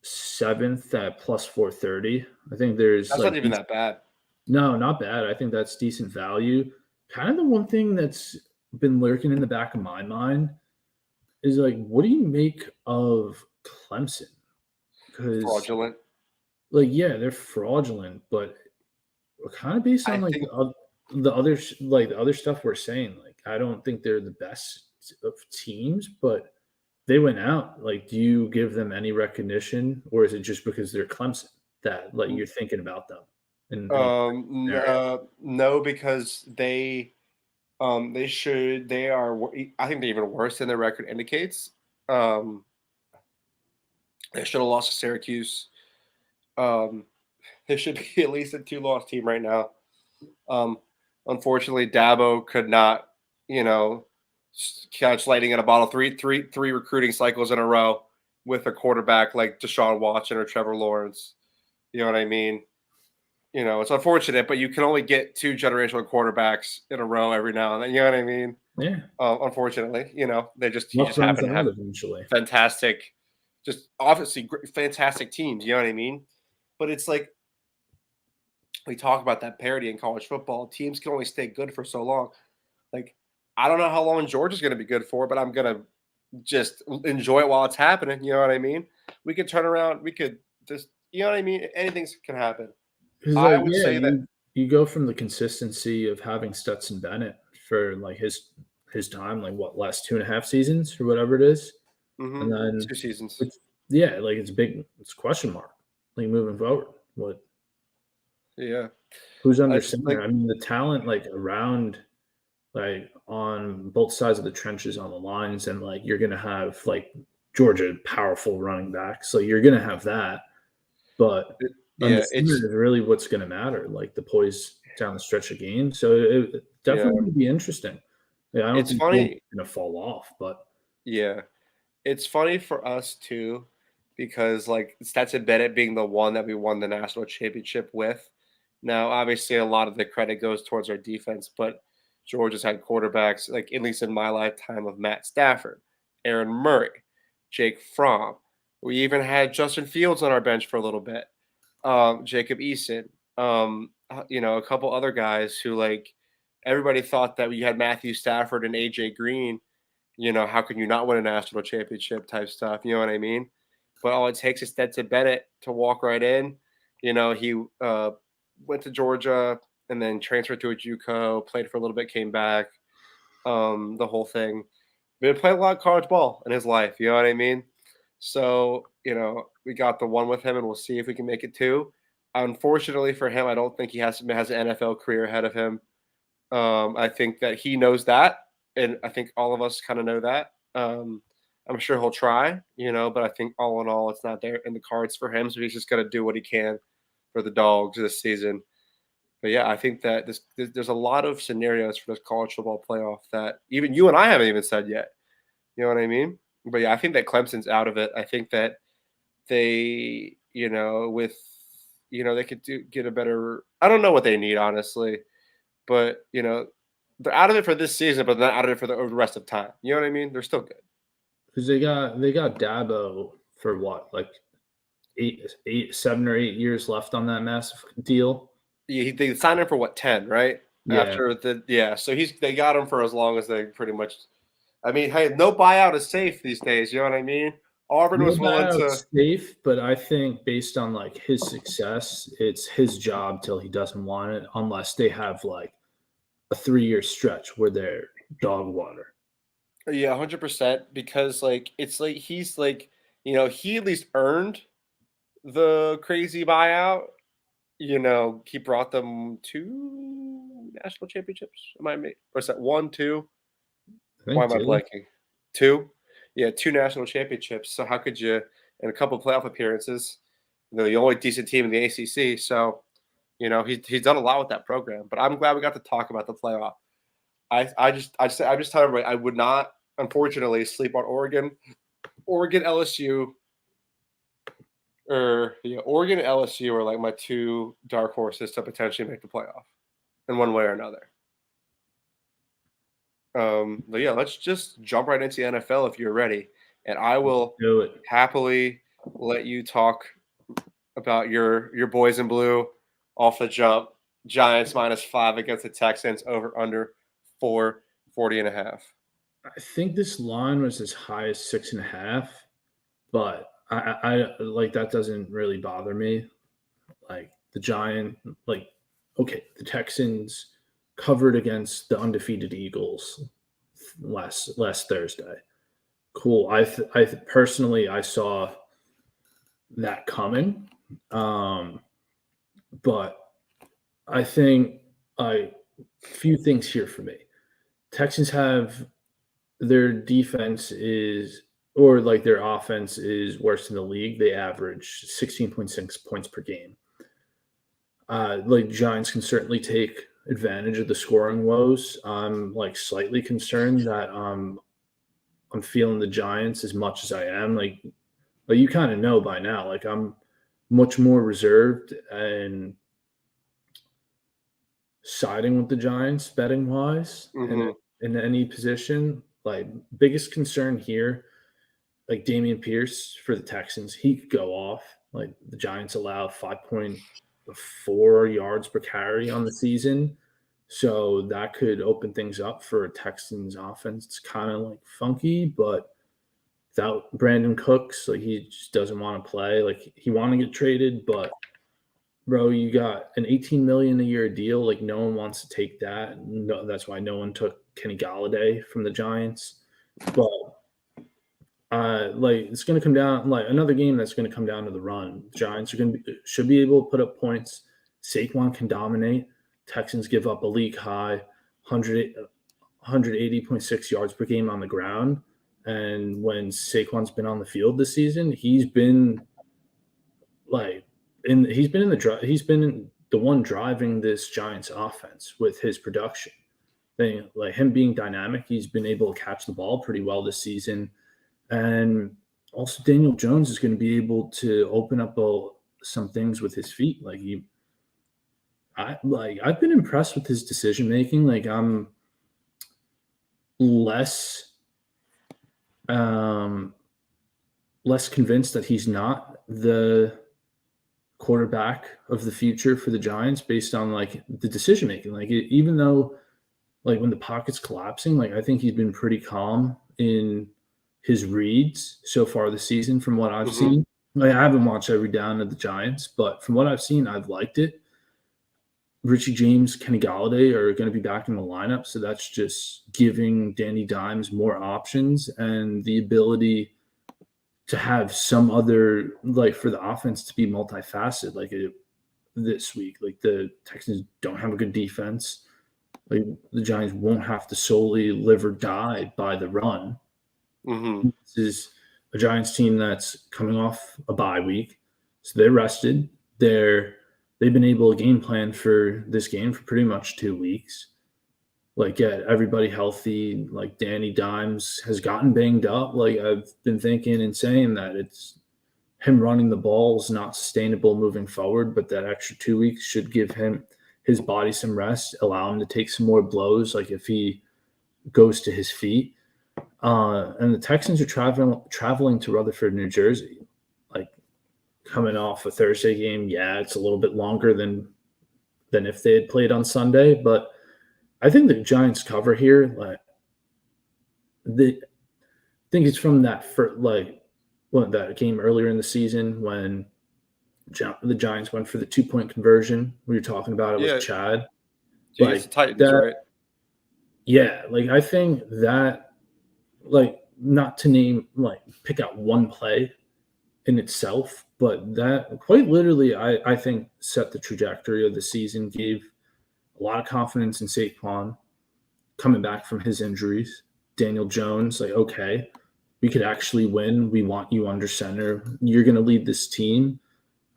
7th at plus 430. I think there's that's not even that bad. No, not bad. I think that's decent value. Kind of the one thing that's been lurking in the back of my mind is like, what do you make of Clemson? Because fraudulent. Like, yeah, they're fraudulent, but kind of based on the other stuff we're saying. Like, I don't think they're the best of teams, but they went out. Like, do you give them any recognition, or is it just because they're Clemson that like you're thinking about them? No, because they should. They are. I think they're even worse than their record indicates. They should have lost to Syracuse. They should be at least a 2-loss team right now. Unfortunately, Dabo could not, catch lightning in a bottle. Three recruiting cycles in a row with a quarterback like Deshaun Watson or Trevor Lawrence. You know what I mean? It's unfortunate, but you can only get 2 generational quarterbacks in a row every now and then. You know what I mean? Yeah. Unfortunately, they just happen to have eventually fantastic, just obviously fantastic teams. You know what I mean? But it's like we talk about that parity in college football. Teams can only stay good for so long. Like, I don't know how long Georgia's going to be good for, but I'm going to just enjoy it while it's happening. You know what I mean? We could turn around. We could just, you know what I mean? Anything can happen. I would say that you go from the consistency of having Stetson Bennett for like his time, like what, last 2.5 seasons or whatever it is. And then 2 seasons. it's yeah, like it's big. It's a question mark. Like moving forward, what Yeah. who's I under just center? like I mean, the talent like around like on both sides of the trenches on the lines, and like you're gonna have like Georgia powerful running backs, so you're gonna have that. But it, on the yeah, center it's is really what's gonna matter, like the poise down the stretch of games. So it yeah, definitely would be interesting. Yeah, I don't it's think Georgia's funny. gonna fall off, but Yeah. It's funny for us too, because like Stetson Bennett being the one that we won the national championship with. Now, obviously, a lot of the credit goes towards our defense, but Georgia's had quarterbacks, like at least in my lifetime, of Matt Stafford, Aaron Murray, Jake Fromm. We even had Justin Fields on our bench for a little bit, Jacob Eason, a couple other guys who like everybody thought that we had Matthew Stafford and AJ Green, how can you not win a national championship type stuff? You know what I mean? But all it takes is Stetson Bennett to walk right in. He went to Georgia and then transferred to a JUCO, played for a little bit, came back. The whole thing. Been playing a lot of college ball in his life. You know what I mean? So we got the one with him, and we'll see if we can make it two. Unfortunately for him, I don't think he has an NFL career ahead of him. I think that he knows that, and I think all of us kind of know that. I'm sure he'll try, but I think all in all, it's not there in the cards for him. So he's just got to do what he can for the Dogs this season. But yeah, I think that there's a lot of scenarios for this college football playoff that even you and I haven't even said yet. You know what I mean? But yeah, I think that Clemson's out of it. I think that they, they could get a better. I don't know what they need honestly, but they're out of it for this season, but they're not out of it for the rest of time. You know what I mean? They're still good. because they got Dabo for what, like 7 or 8 years left on that massive deal. Yeah, they signed him for what, 10, right? Yeah, After so they got him for as long as they pretty much. I mean, hey, no buyout is safe these days. You know what I mean? Auburn no was willing buyout's to. safe, but I think based on like his success, it's his job till he doesn't want it, unless they have like a 3 year stretch where they're dog water. Yeah, 100%. Because like it's like he's like he at least earned the crazy buyout. He brought them two national championships. Or is that one, two? I Why think am I too. blanking? Two? Yeah, two national championships. So how could you, and a couple of playoff appearances? The only decent team in the ACC. So he's done a lot with that program. But I'm glad we got to talk about the playoff. I'm just telling everybody I would not, unfortunately, sleep on Oregon, LSU, or Oregon and LSU are like my two dark horses to potentially make the playoff in one way or another. But yeah, let's just jump right into the NFL if you're ready, and I will Do it. happily let you talk about your boys in blue off the jump. Giants -5 against the Texans, over under 440.5. I think this line was as high as 6.5, but I like that doesn't really bother me. Like the Giant, like okay, the Texans covered against the undefeated Eagles last Thursday. Cool. Personally I saw that coming, um, but I think I few things here for me. Texans have their defense is or like their offense is worse in the league. They average 16.6 points per game. Like Giants can certainly take advantage of the scoring woes. I'm like slightly concerned that I'm feeling the Giants as much as I am. Like you kind of know by now. Like I'm much more reserved and siding with the Giants betting wise Mm-hmm. in any position. Like biggest concern here, like Damian Pierce for the Texans, he could go off. Like the Giants allow 5.4 yards per carry on the season. So that could open things up for a Texans offense. It's kind of like funky, but without Brandon Cooks, like he just doesn't want to play. Like he want to get traded, but bro, you got an 18 million a year deal. Like no one wants to take that. No, that's why no one took Kenny Galladay from the Giants. But Like it's going to come down like another game that's going to come down to the run. Giants should be able to put up points. Saquon can dominate. Texans give up a league high 180.6 yards per game on the ground. And when Saquon's been on the field this season, he's been like he's been the one driving this Giants offense with his production. Like him being dynamic, he's been able to catch the ball pretty well this season. And also Daniel Jones is going to be able to open up some things with his feet. I've been impressed with his decision making. Like I'm less less convinced that he's not the quarterback of the future for the Giants based on like the decision making. Even though like when the pocket's collapsing, like I think he's been pretty calm in his reads so far this season from what I've seen. Like I haven't watched every down of the Giants, but from what I've seen, I've liked it. Richie James, Kenny Galladay are going to be back in the lineup, so that's just giving Danny Dimes more options and the ability to have some other, like for the offense to be multifaceted this week. Like the Texans don't have a good defense. Like the Giants won't have to solely live or die by the run. This is a Giants team that's coming off a bye week, so they're rested. They've been able to game plan for this game for pretty much 2 weeks. Like get everybody healthy. Like Danny Dimes has gotten banged up. Like I've been thinking and saying that it's him running the ball is not sustainable moving forward, but that extra 2 weeks should give his body some rest, allow him to take some more blows. Like if he goes to his feet. And the Texans are traveling to Rutherford, New Jersey. Like coming off a Thursday game, yeah, it's a little bit longer than if they had played on Sunday, but I think the Giants cover here. Like, I think it's from that that game earlier in the season when the Giants went for the 2-point conversion. We were talking about it with Chad. Like the Titans, right? Yeah, like I think that, like not to pick out one play in itself, but that quite literally, I think set the trajectory of the season, gave a lot of confidence in Saquon coming back from his injuries. Daniel Jones, like, okay, we could actually win. We want you under center. You're going to lead this team.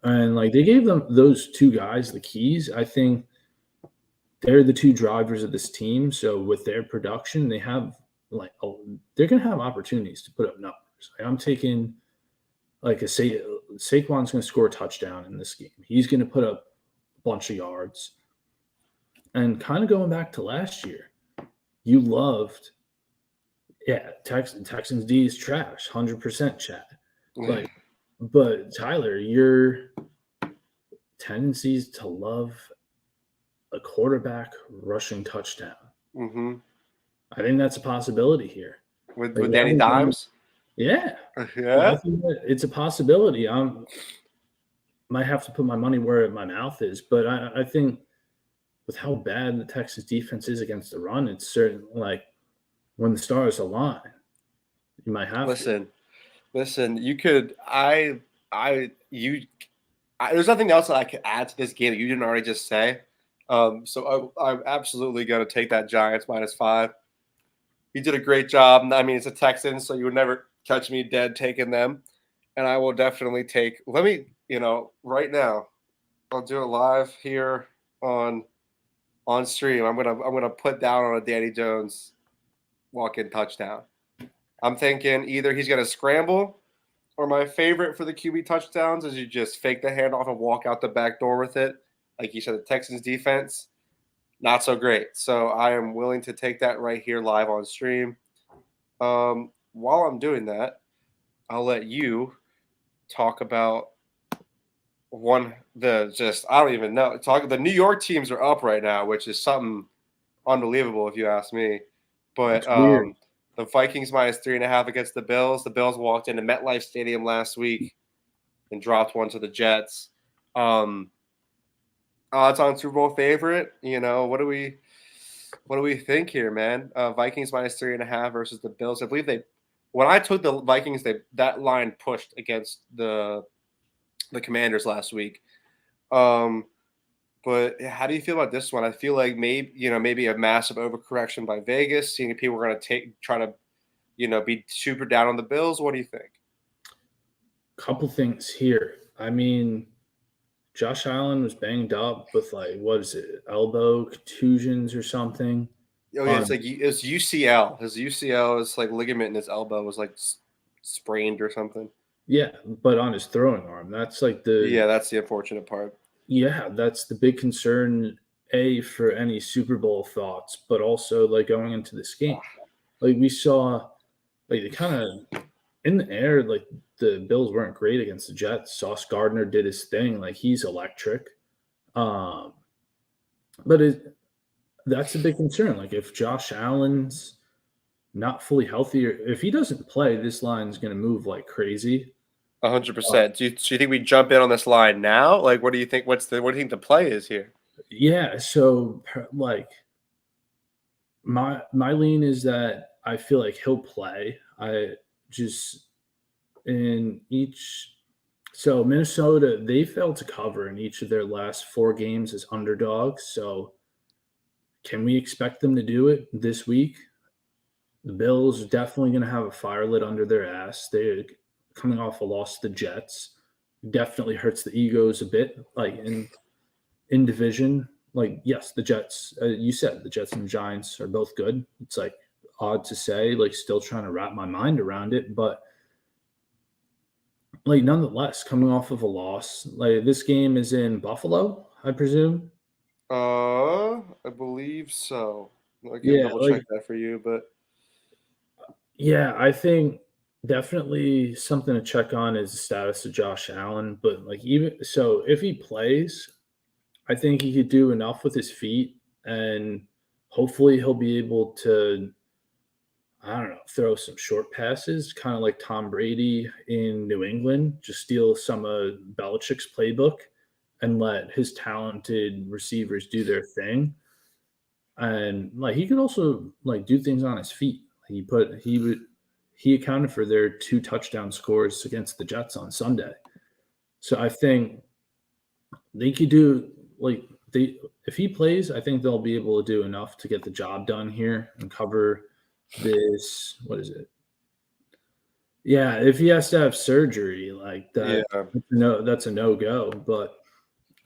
And like they gave them those two guys the keys. I think they're the two drivers of this team. So with their production, they have they're going to have opportunities to put up numbers. Like, I'm taking Saquon's going to score a touchdown in this game. He's going to put up a bunch of yards. And kind of going back to last year, you loved, Texans D is trash, 100% chat. But Tyler, your tendencies to love a quarterback rushing touchdown. I think that's a possibility here. With Danny Dimes? Yeah. Yeah. I think that it's a possibility. Might have to put my money where my mouth is, but I think with how bad the Texas defense is against the run, it's certain like when the stars align, you might have to. Listen, you could there's nothing else that I could add to this game that you didn't already just say. So I'm absolutely going to take that Giants -5. You did a great job. I mean, it's a Texans, so you would never catch me dead taking them. And I will definitely take – right now, I'll do it live here on stream. I'm gonna put down on a Danny Jones walk-in touchdown. I'm thinking either he's going to scramble, or my favorite for the QB touchdowns is you just fake the handoff and walk out the back door with it. Like you said, the Texans defense, not so great. So I am willing to take that right here live on stream. While I'm doing that, I'll let you talk about I don't even know. The New York teams are up right now, which is something unbelievable if you ask me. But the Vikings -3.5 against the Bills. The Bills walked into MetLife Stadium last week and dropped one to the Jets. Odds on Super Bowl favorite. What do we think here, man? Vikings -3.5 versus the Bills. I believe they when I took the Vikings, that line pushed against the Commanders last week. But how do you feel about this one? I feel like maybe a massive overcorrection by Vegas, seeing if people are going to try to be super down on the Bills. What do you think? Couple things here. I mean, Josh Allen was banged up with like what is it, elbow contusions or something. Oh yeah, it's UCL. His UCL is like ligament in his elbow was like sprained or something. Yeah, but on his throwing arm, that's like that's the unfortunate part. Yeah, that's the big concern. For any Super Bowl thoughts, but also like going into this game, like we saw, like they kind of in the air, like the Bills weren't great against the Jets. Sauce Gardner did his thing, like he's electric. But that's a big concern. Like if Josh Allen's not fully healthy, or if he doesn't play, this line's going to move like crazy. 100%. Do you think we jump in on this line now? Like, what do you think? What do you think the play is here? Yeah. So like my lean is that I feel like he'll play. I just in each. So Minnesota, they failed to cover in each of their last 4 games as underdogs. So can we expect them to do it this week? The Bills are definitely going to have a fire lit under their ass. They're coming off a loss to the Jets. Definitely hurts the egos a bit, like in division. Like, yes, the Jets, you said the Jets and the Giants are both good. It's like odd to say, like still trying to wrap my mind around it. But like nonetheless, coming off of a loss, like this game is in Buffalo, I presume. I believe so. I can double check that for you, but yeah, I think definitely something to check on is the status of Josh Allen. But like even so, if he plays, I think he could do enough with his feet, and hopefully he'll be able to, I don't know, throw some short passes, kind of like Tom Brady in New England, just steal some of Belichick's playbook and let his talented receivers do their thing. And like he could also like do things on his feet. He accounted for their 2 touchdown scores against the Jets on Sunday. So I think they could do if he plays, I think they'll be able to do enough to get the job done here and cover this. What is it? Yeah, if he has to have surgery like that, that's a no-go. But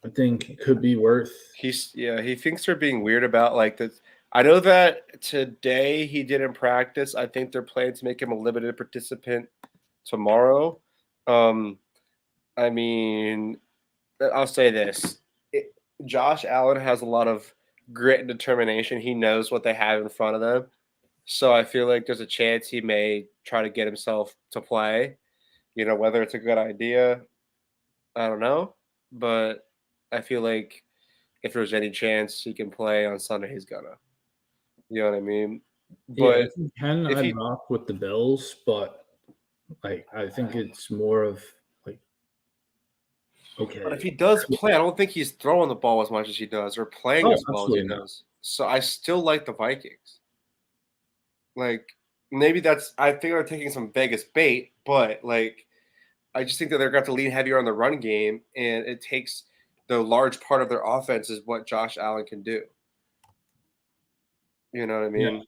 I think it could be worth. He thinks they're being weird about like this. I know that today he didn't practice. I think they're planning to make him a limited participant tomorrow. I mean, I'll say this. Josh Allen has a lot of grit and determination. He knows what they have in front of them. So I feel like there's a chance he may try to get himself to play. Whether it's a good idea, I don't know. But I feel like if there's any chance he can play on Sunday, he's gonna. You know what I mean? But if he can, I'd rock with the Bills. But like, I think it's more of like, okay. But if he does play, I don't think he's throwing the ball as much as he does or playing as well as he does. So I still like the Vikings. Like maybe I think they're taking some Vegas bait, but like I just think that they're going to lean heavier on the run game, and it takes the large part of their offense is what Josh Allen can do. You know what I mean? Yeah.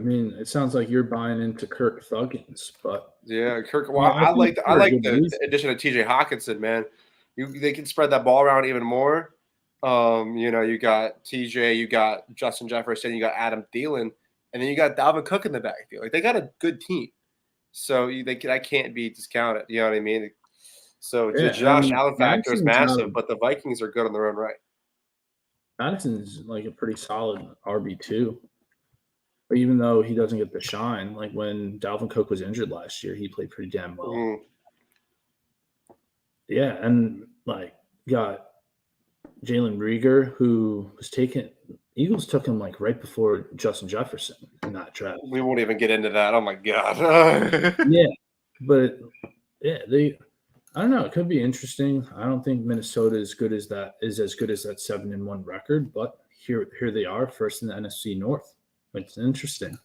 I mean, it sounds like you're buying into Kirk Thuggins, but yeah, Kirk. Well, I like the addition of TJ Hawkinson, man. They can spread that ball around even more. You got TJ, you got Justin Jefferson, you got Adam Thielen, and then you got Dalvin Cook in the backfield. Like they got a good team, so that can't be discounted. You know what I mean? So the Josh Allen factor is massive, but the Vikings are good on their own right. Madison's like a pretty solid RB2. But even though he doesn't get the shine, like when Dalvin Cook was injured last year, he played pretty damn well. Mm. Yeah, and like got Jalen Reagor, who was taken. Eagles took him like right before Justin Jefferson in that draft. We won't even get into that. Oh my god. Yeah, but yeah, I don't know. It could be interesting. I don't think Minnesota is as good as that 7-1 record, but here they are, first in the NFC North. It's interesting.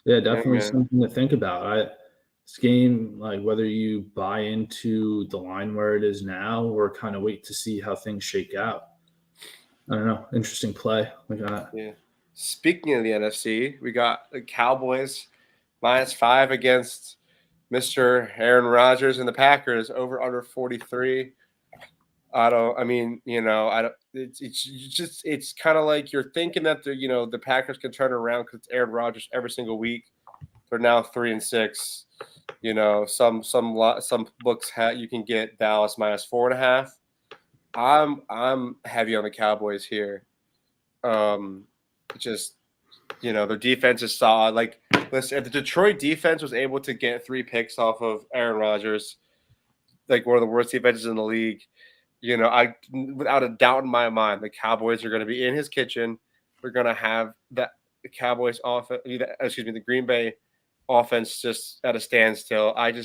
Yeah, Yeah, definitely man. something to think about. This game, like whether you buy into the line where it is now or kind of wait to see how things shake out. I don't know. Interesting play. We got Yeah. Speaking of the NFC, we got the Cowboys -5 against Mr. Aaron Rodgers and the Packers over under 43. I mean, I don't, it's just, it's kind of like you're thinking that the Packers can turn around because it's Aaron Rodgers every single week. They're now 3-6. Some books you can get Dallas -4.5. I'm heavy on the Cowboys here. Um, just their defense is solid. Like, listen, if the Detroit defense was able to get 3 picks off of Aaron Rodgers, like one of the worst defenses in the league, I without a doubt in my mind, the Cowboys are going to be in his kitchen. They're going to have the Cowboys offense, excuse me, the Green Bay offense just at a standstill. I can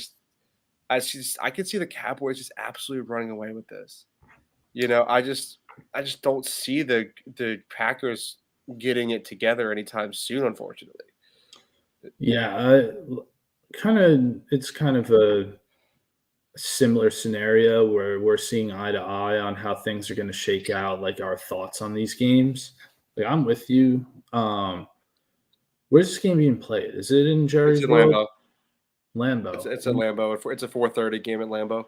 see the Cowboys just absolutely running away with this. I just don't see the Packers getting it together anytime soon, unfortunately. yeah, it's kind of a similar scenario where we're seeing eye to eye on how things are going to shake out, like our thoughts on these games. Like I'm with you. Where's this game being played? Is it in It's Jerry's in World? Lambeau. It's Lambeau. it's at Lambeau. It's a 4:30 game at Lambeau.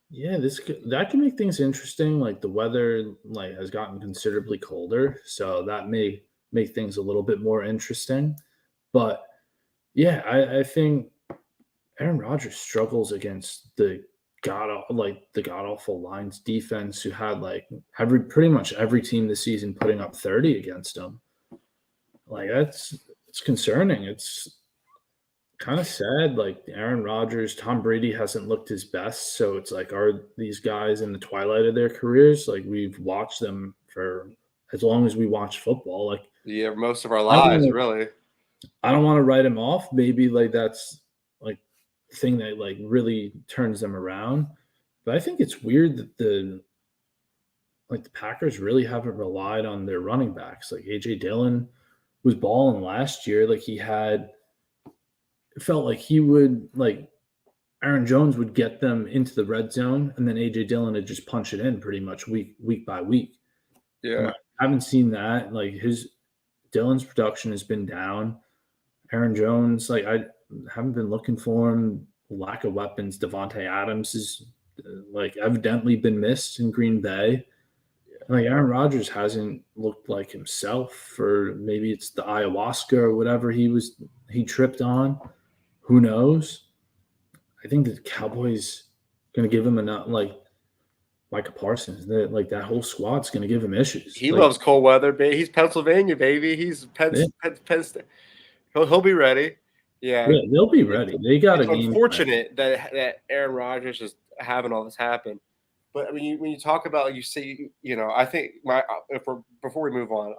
Yeah, that can make things interesting. Like the weather, like has gotten considerably colder, so that may make things a little bit more interesting. But yeah, I think Aaron Rodgers struggles against the god awful Lions defense, who had like pretty much every team this season putting up 30 against him. Like it's concerning. It's kind of sad. Like Aaron Rodgers, Tom Brady hasn't looked his best. So it's like, are these guys in the twilight of their careers? Like we've watched them for as long as we watch football. Like Yeah, most of our I don't lives, wanna, really. I don't want to write him off. Maybe like that's like the thing that like really turns them around. But I think it's weird that the Packers really haven't relied on their running backs. Like AJ Dillon was balling last year. Like it felt like he would like Aaron Jones would get them into the red zone, and then AJ Dillon would just punch it in pretty much week by week. And Yeah. like, I haven't seen that. Like his Dillon's production has been down. Aaron Jones, like I haven't been looking for him. Lack of weapons. Devontae Adams is like evidently been missed in Green Bay. Like Aaron Rodgers hasn't looked like himself, for maybe it's the ayahuasca or whatever he tripped on. Who knows? I think the Cowboys going to give him enough, like Micah Parsons. That whole squad's going to give him issues. He Like loves cold weather, baby. He's Pennsylvania, baby. He's yeah, Penn State. He'll be ready. Yeah. yeah, they'll be It's ready. They got a it's game plan. unfortunate that Aaron Rodgers is having all this happen. But I mean, when you talk about, you see, I think if we're before we move on,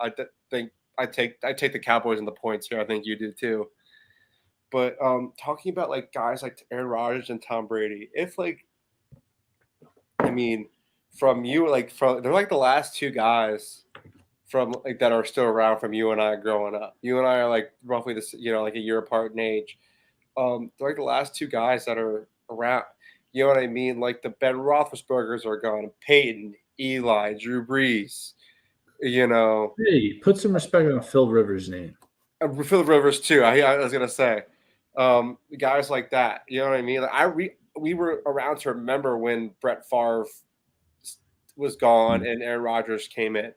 think I take the Cowboys and the points here. I think you do too. But talking about like guys like Aaron Rodgers and Tom Brady, if like I mean, from you like from they're like the last two guys from like that are still around from you and I growing up. You and I are like roughly this, like a year apart in age. They're like the last two guys that are around. You know what I mean? Like the Ben Roethlisbergers are gone. Peyton, Eli, Drew Brees. You know, Hey, put some respect on Phil Rivers' name. Philip Rivers too. I was gonna say, guys like that. You know what I mean? Like we were around to remember when Brett Favre was gone and Aaron Rodgers came in.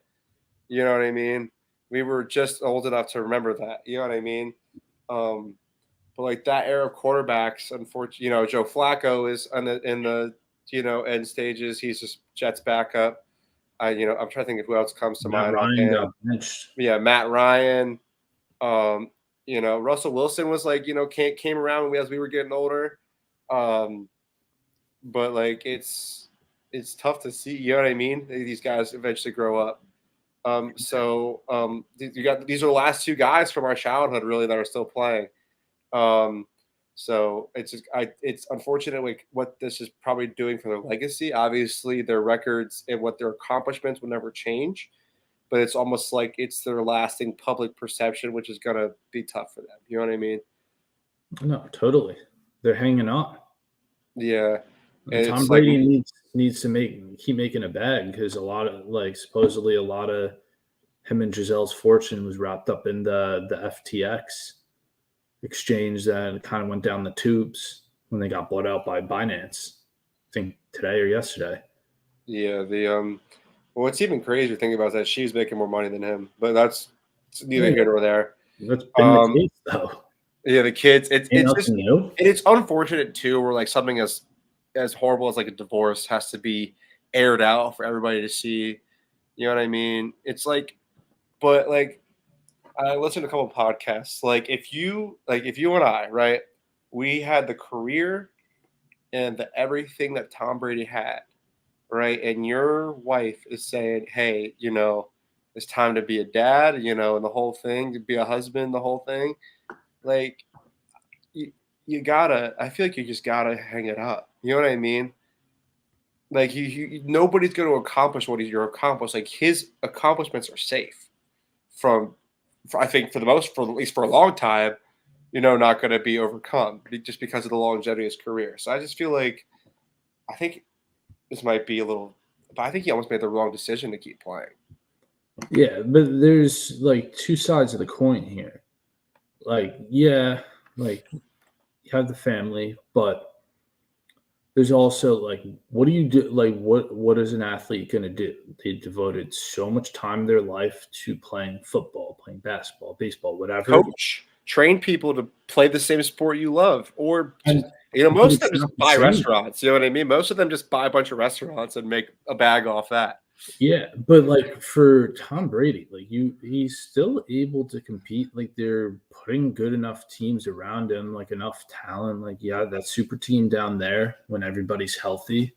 You know what I mean? We were just old enough to remember that. You know what I mean? But like that era of quarterbacks, unfortunately, Joe Flacco is in the end stages. He's just Jets backup. I'm trying to think of who else comes to Matt mind Ryan offhand. got benched. Yeah, Matt Ryan. Um, Russell Wilson was like, came around as we were getting older. Um, but like it's tough to see. You know what I mean? These guys eventually grow up. You got these are the last two guys from our childhood really that are still playing. Um, so it's unfortunate like what this is probably doing for their legacy. Obviously, their records and what their accomplishments will never change. but it's almost like it's their lasting public perception, which is gonna be tough for them. You know what I mean? No, totally. They're hanging on. Yeah. And Tom it's like, Brady needs to keep making a bag because a lot of supposedly a lot of him and Giselle's fortune was wrapped up in the FTX exchange that kind of went down the tubes when they got bought out by Binance. I think today or yesterday. yeah, what's even crazier thing about that she's making more money than him, but that's neither here nor there. That's been the Um, case though. yeah, the kids, Ain't it's just, nothing new. and it's unfortunate too, where like something as horrible as like a divorce has to be aired out for everybody to see. You know what I mean? It's like, but like I listened to a couple of podcasts. If you and I, right, we had the career and the everything that Tom Brady had, right? And your wife is saying, "Hey, it's time to be a dad," and the whole thing, to be a husband, the whole thing. Like, you gotta. I feel like you just gotta hang it up. You know what I mean? Like, nobody's going to accomplish what you're accomplished. Like, his accomplishments are safe I think for at least for a long time, not going to be overcome just because of the longevity of his career. So I just feel like I think this might be a little, but I think he almost made the wrong decision to keep playing. Yeah, but there's like two sides of the coin here. Like, yeah, like you have the family, but there's also like, what do you do? Like, what is an athlete going to do? They devoted so much time in their life to playing football, playing basketball, baseball, whatever. Coach, train people to play the same sport you love, or And most of them it's just not the buy same. restaurants. You know what I mean? Most of them just buy a bunch of restaurants and make a bag off that. Yeah, but like for Tom Brady, like he's still able to compete. Like they're putting good enough teams around him, like enough talent. Like, yeah, that super team down there when everybody's healthy.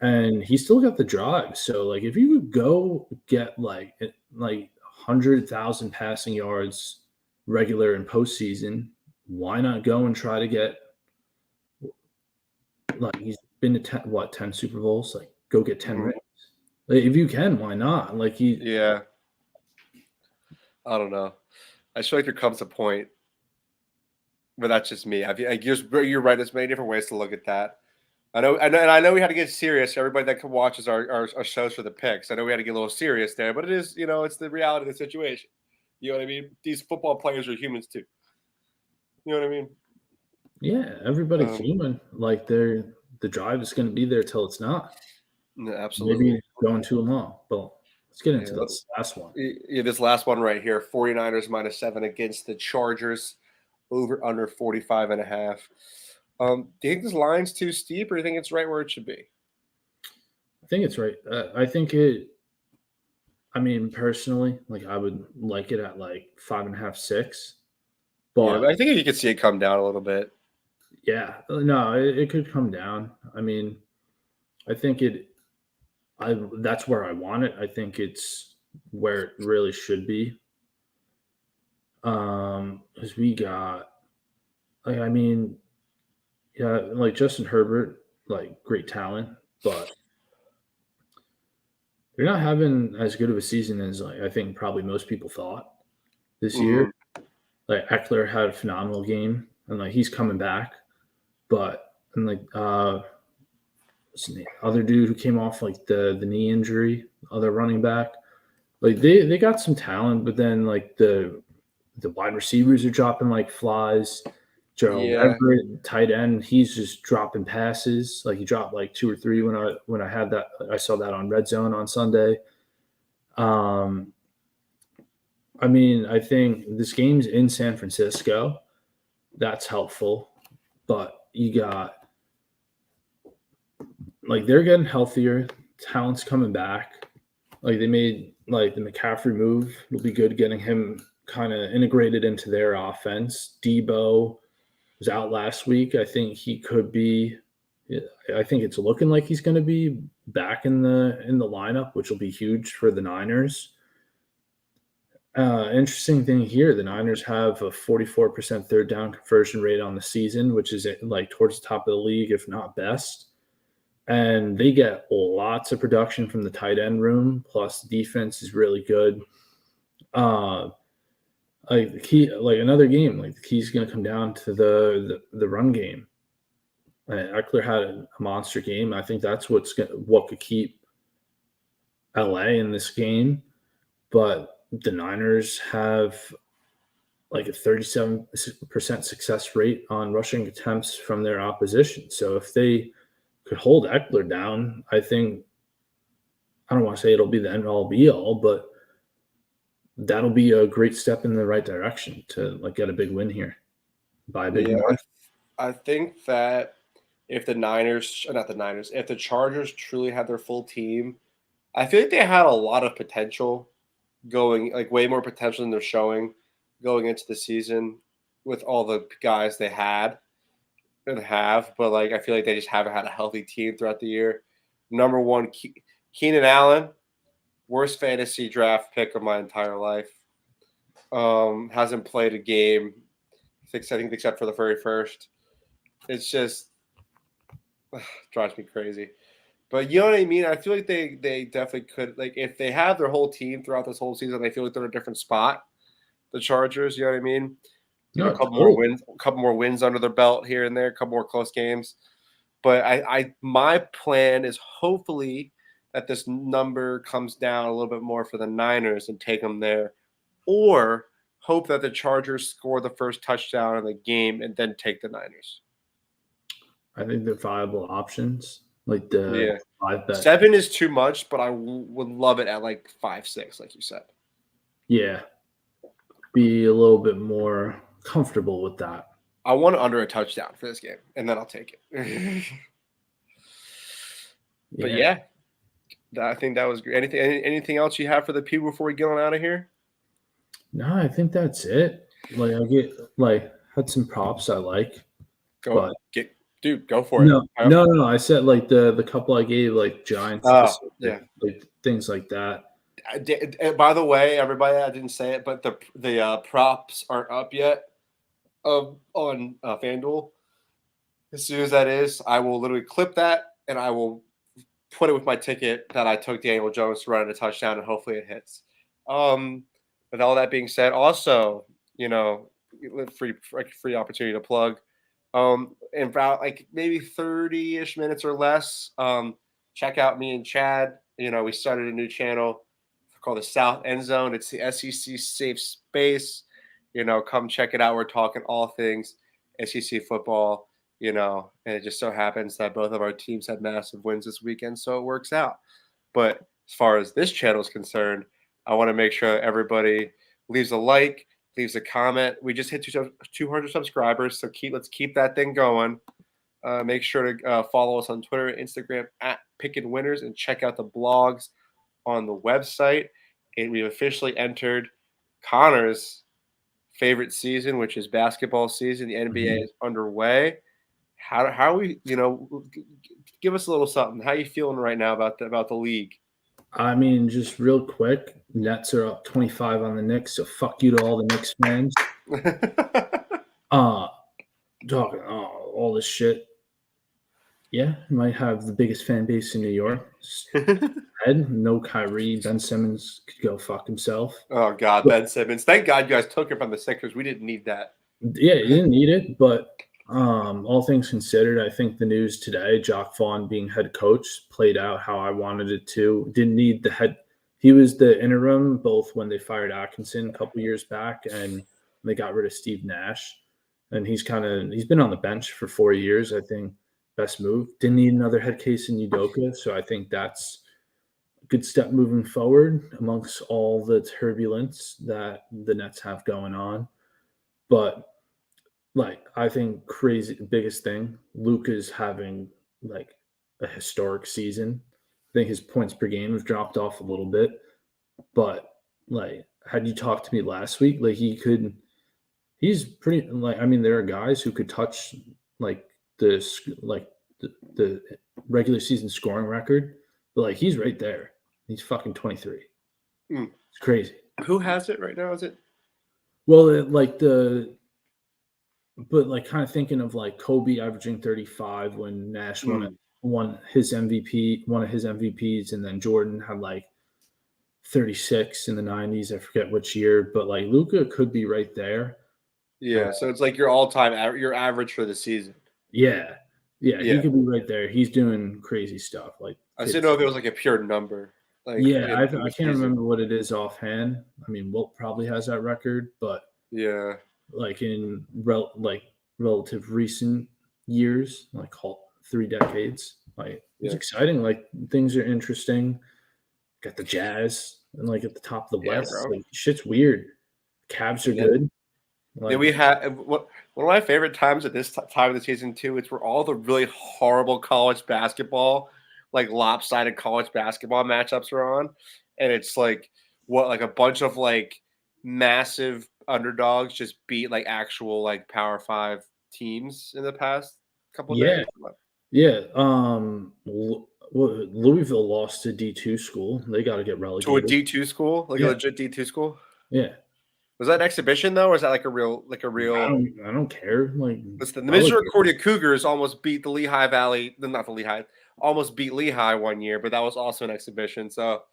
And he still got the drive. So like if you could go get like 100,000 passing yards regular in postseason, why not go and try to get, like, he's been to 10 Super Bowls? Like, go get 10 rings. Like, if you can, why not? Like, Yeah. I don't know. I feel like there comes a point, but that's just me. You're right. There's many different ways to look at that. I know, and I know we had to get serious. Everybody that watches our shows for the picks, I know we had to get a little serious there, but it is, it's the reality of the situation. You know what I mean? These football players are humans too. You know what I mean? yeah, everybody's human. Like, the drive is going to be there till it's not. Absolutely. Maybe going too long. But let's get into this last one. Yeah, this last one right here, 49ers -7 against the Chargers, over under 45.5. Do you think this line's too steep, or do you think it's right where it should be? I think it's right. I mean, personally, like, I would like it at like 5.5, 6. Yeah, But I think you could see it come down a little bit. yeah, no, it could come down. I mean, I think that's where I want it. I think it's where it really should be. Because we got, like, I mean, yeah, like Justin Herbert, like, great talent, but they're not having as good of a season as, like, I think probably most people thought this year. Like, Eckler had a phenomenal game, and like he's coming back, but and like what's the other dude who came off like the knee injury, other running back, like they got some talent, but then like the wide receivers are dropping like flies. Gerald Everett, tight end, he's just dropping passes. Like, he dropped like 2 or 3 when I had that. I saw that on Red Zone on Sunday. I mean, I think this game's in San Francisco. That's helpful. But you got, like, they're getting healthier. Talent's coming back. Like, they made, like, the McCaffrey move. It'll be good getting him kind of integrated into their offense. Debo was out last week. I think he could be – I think it's looking like he's going to be back in the lineup, which will be huge for the Niners. Interesting thing here, the Niners have a 44% third down conversion rate on the season, which is like towards the top of the league, if not best. and they get lots of production from the tight end room. Plus, the defense is really good. Like the key, like another game, like the key's going to come down to the run game. Eckler had a monster game. I think that's what could keep LA in this game. But the Niners have like a 37% success rate on rushing attempts from their opposition. So if they could hold Eckler down, I think, I don't want to say it'll be the end all be all, but that'll be a great step in the right direction to like get a big win here by a big margin. I think that if the if the Chargers truly had their full team, I feel like they had a lot of potential going, like way more potential than they're showing going into the season with all the guys they had and have. But like, I feel like they just haven't had a healthy team throughout the year. Number one, Keenan Allen, worst fantasy draft pick of my entire life. Hasn't played a game, I think, except for the very first. It's just drives me crazy. But you know what I mean? I feel like they definitely could, like, if they have their whole team throughout this whole season, they feel like they're in a different spot. The Chargers, you know what I mean? A couple more wins under their belt here and there, a couple more close games. But my plan is hopefully that this number comes down a little bit more for the Niners and take them there, or hope that the Chargers score the first touchdown in the game and then take the Niners. I think they're viable options. Like the 5-bet. 7 is too much, but I would love it at like 5-6, like you said. Yeah, be a little bit more comfortable with that. I want under a touchdown for this game, and then I'll take it. But yeah, I think that was great. Anything else you have for the people before we get on out of here? No, I think that's it. Like I had some props I like. Go for it. No. I said like the couple I gave, like Giants, like things like that. By the way, everybody, I didn't say it, but the props aren't up yet on FanDuel. As soon as that is, I will literally clip that and I will put it with my ticket that I took Daniel Jones to run a touchdown, and hopefully it hits. With all that being said, also, free opportunity to plug. In about like maybe 30-ish minutes or less, check out me and Chad. We started a new channel called the South End Zone. It's the SEC safe space. Come check it out. We're talking all things SEC football, and it just so happens that both of our teams had massive wins this weekend, so it works out. But as far as this channel is concerned, I want to make sure everybody leaves a like, leaves a comment. We just hit 200 subscribers, so let's keep that thing going. Make sure to follow us on Twitter and Instagram at Pickin Winners, and check out the blogs on the website. And we've officially entered Connor's favorite season, which is basketball season. The NBA is underway. How are we? Give us a little something. How are you feeling right now about the league? I mean, just real quick, Nets are up 25 on the Knicks, so fuck you to all the Knicks fans. Talking all this shit. Yeah, might have the biggest fan base in New York. No Kyrie. Ben Simmons could go fuck himself. Oh, God, Ben Simmons. Thank God you guys took him from the Sixers. We didn't need that. Yeah, you didn't need it, but all things considered, I think the news today, Jacques Vaughn being head coach, played out how I wanted it to. Didn't need the head. He was the interim both when they fired Atkinson a couple years back and they got rid of Steve Nash. And he's been on the bench for 4 years, I think. Best move. Didn't need another head case in Udoka, so I think that's a good step moving forward amongst all the turbulence that the Nets have going on. But I think biggest thing, Luka's having like a historic season. I think his points per game have dropped off a little bit, but had you talked to me last week, he's pretty there are guys who could touch the regular season scoring record, but he's right there. He's fucking 23. It's crazy. Who has it right now? Is it? Well, kind of thinking of Kobe averaging 35 when Nash won it one of his MVPs, and then Jordan had like 36 in the 90s. I forget which year, but like Luka could be right there. Yeah, so it's like your all-time your average for the season. Yeah. Yeah, he Yeah. could be right there. He's doing crazy stuff. Like I just didn't know if it was like a pure number, like yeah, in I the can't season. remember what it is offhand. I mean, Wilt probably has that record, but Yeah, like in relative recent years, like 3 decades, like it's yeah, exciting. Like things are interesting. Got the Jazz and like at the top of the yeah, West. bro. Like shit's weird. Cavs are And then good. then Like we had one of my favorite times at this time of the season too. It's where all the really horrible college basketball, like lopsided college basketball matchups are on, and it's like like a bunch of like massive underdogs just beat like actual like Power Five teams in the past couple yeah, days. yeah. Louisville lost to D2 school. They got to get To a relegated. D2 school, like a Yeah, legit D2 school. yeah. Was that an exhibition though, or is that like a real I don't care. Like listen, the relegate. Misericordia Cougars almost beat the Lehigh Valley, not the Lehigh, almost beat Lehigh one year, but that was also an exhibition. So,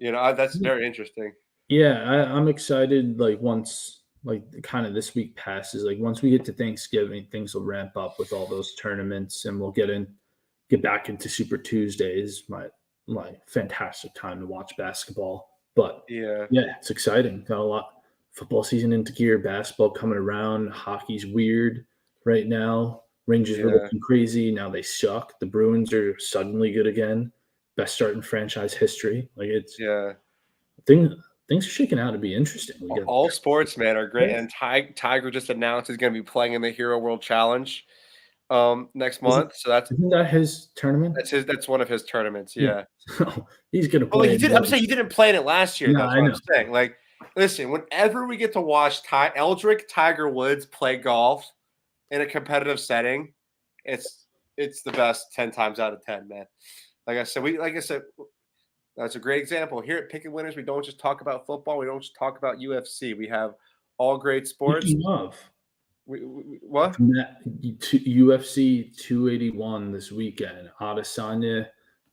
that's very interesting. Yeah, I'm excited. Like once, like kind of this week passes, like once we get to Thanksgiving, things will ramp up with all those tournaments, and we'll get back into Super Tuesdays. My fantastic time to watch basketball. But Yeah, yeah, it's exciting. Got a lot football season into gear, basketball coming around. Hockey's weird right now. Rangers were yeah, looking crazy. Now they suck. The Bruins are suddenly good again. Best start in franchise history. Like it's yeah. things things are shaking out to be interesting. We got All sports, man, are great. yeah. And Tiger just announced he's going to be playing in the Hero World Challenge next Isn't month. So that's isn't that his tournament? that's his that's one of his tournaments. Yeah. Yeah. So he's gonna Well, like play in I'm one. saying he didn't play in it last year, No, though. That's I what I'm know. saying. Like, listen, whenever we get to watch Eldrick Tiger Woods play golf in a competitive setting, it's it's the best 10 times out of 10, man. Like I said, that's a great example. Here at Pickin Winners, we don't just talk about football. We don't just talk about UFC. We have all great sports. Speaking of What? that UFC 281 this weekend, Adesanya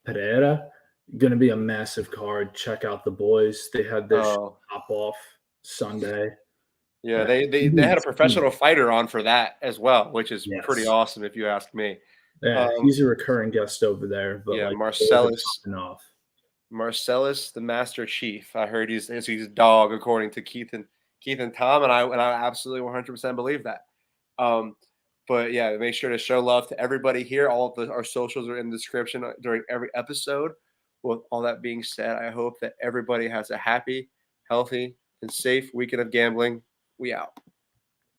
Pereira, gonna be a massive card. Check out the boys. They had their Oh, pop off Sunday. yeah. Yeah, They had a professional fighter on for that as well, which is pretty yes. awesome if you ask me. Yeah, Um, he's a recurring guest over there, but yeah, like the boys are Marcellus popping off. Marcellus, the Master Chief. I heard he's a dog, according to Keith and Tom, and I absolutely 100% believe that. Um, but yeah, make sure to show love to everybody here. All of our socials are in the description during every episode. With all that being said, I hope that everybody has a happy, healthy, and safe weekend of gambling. We out.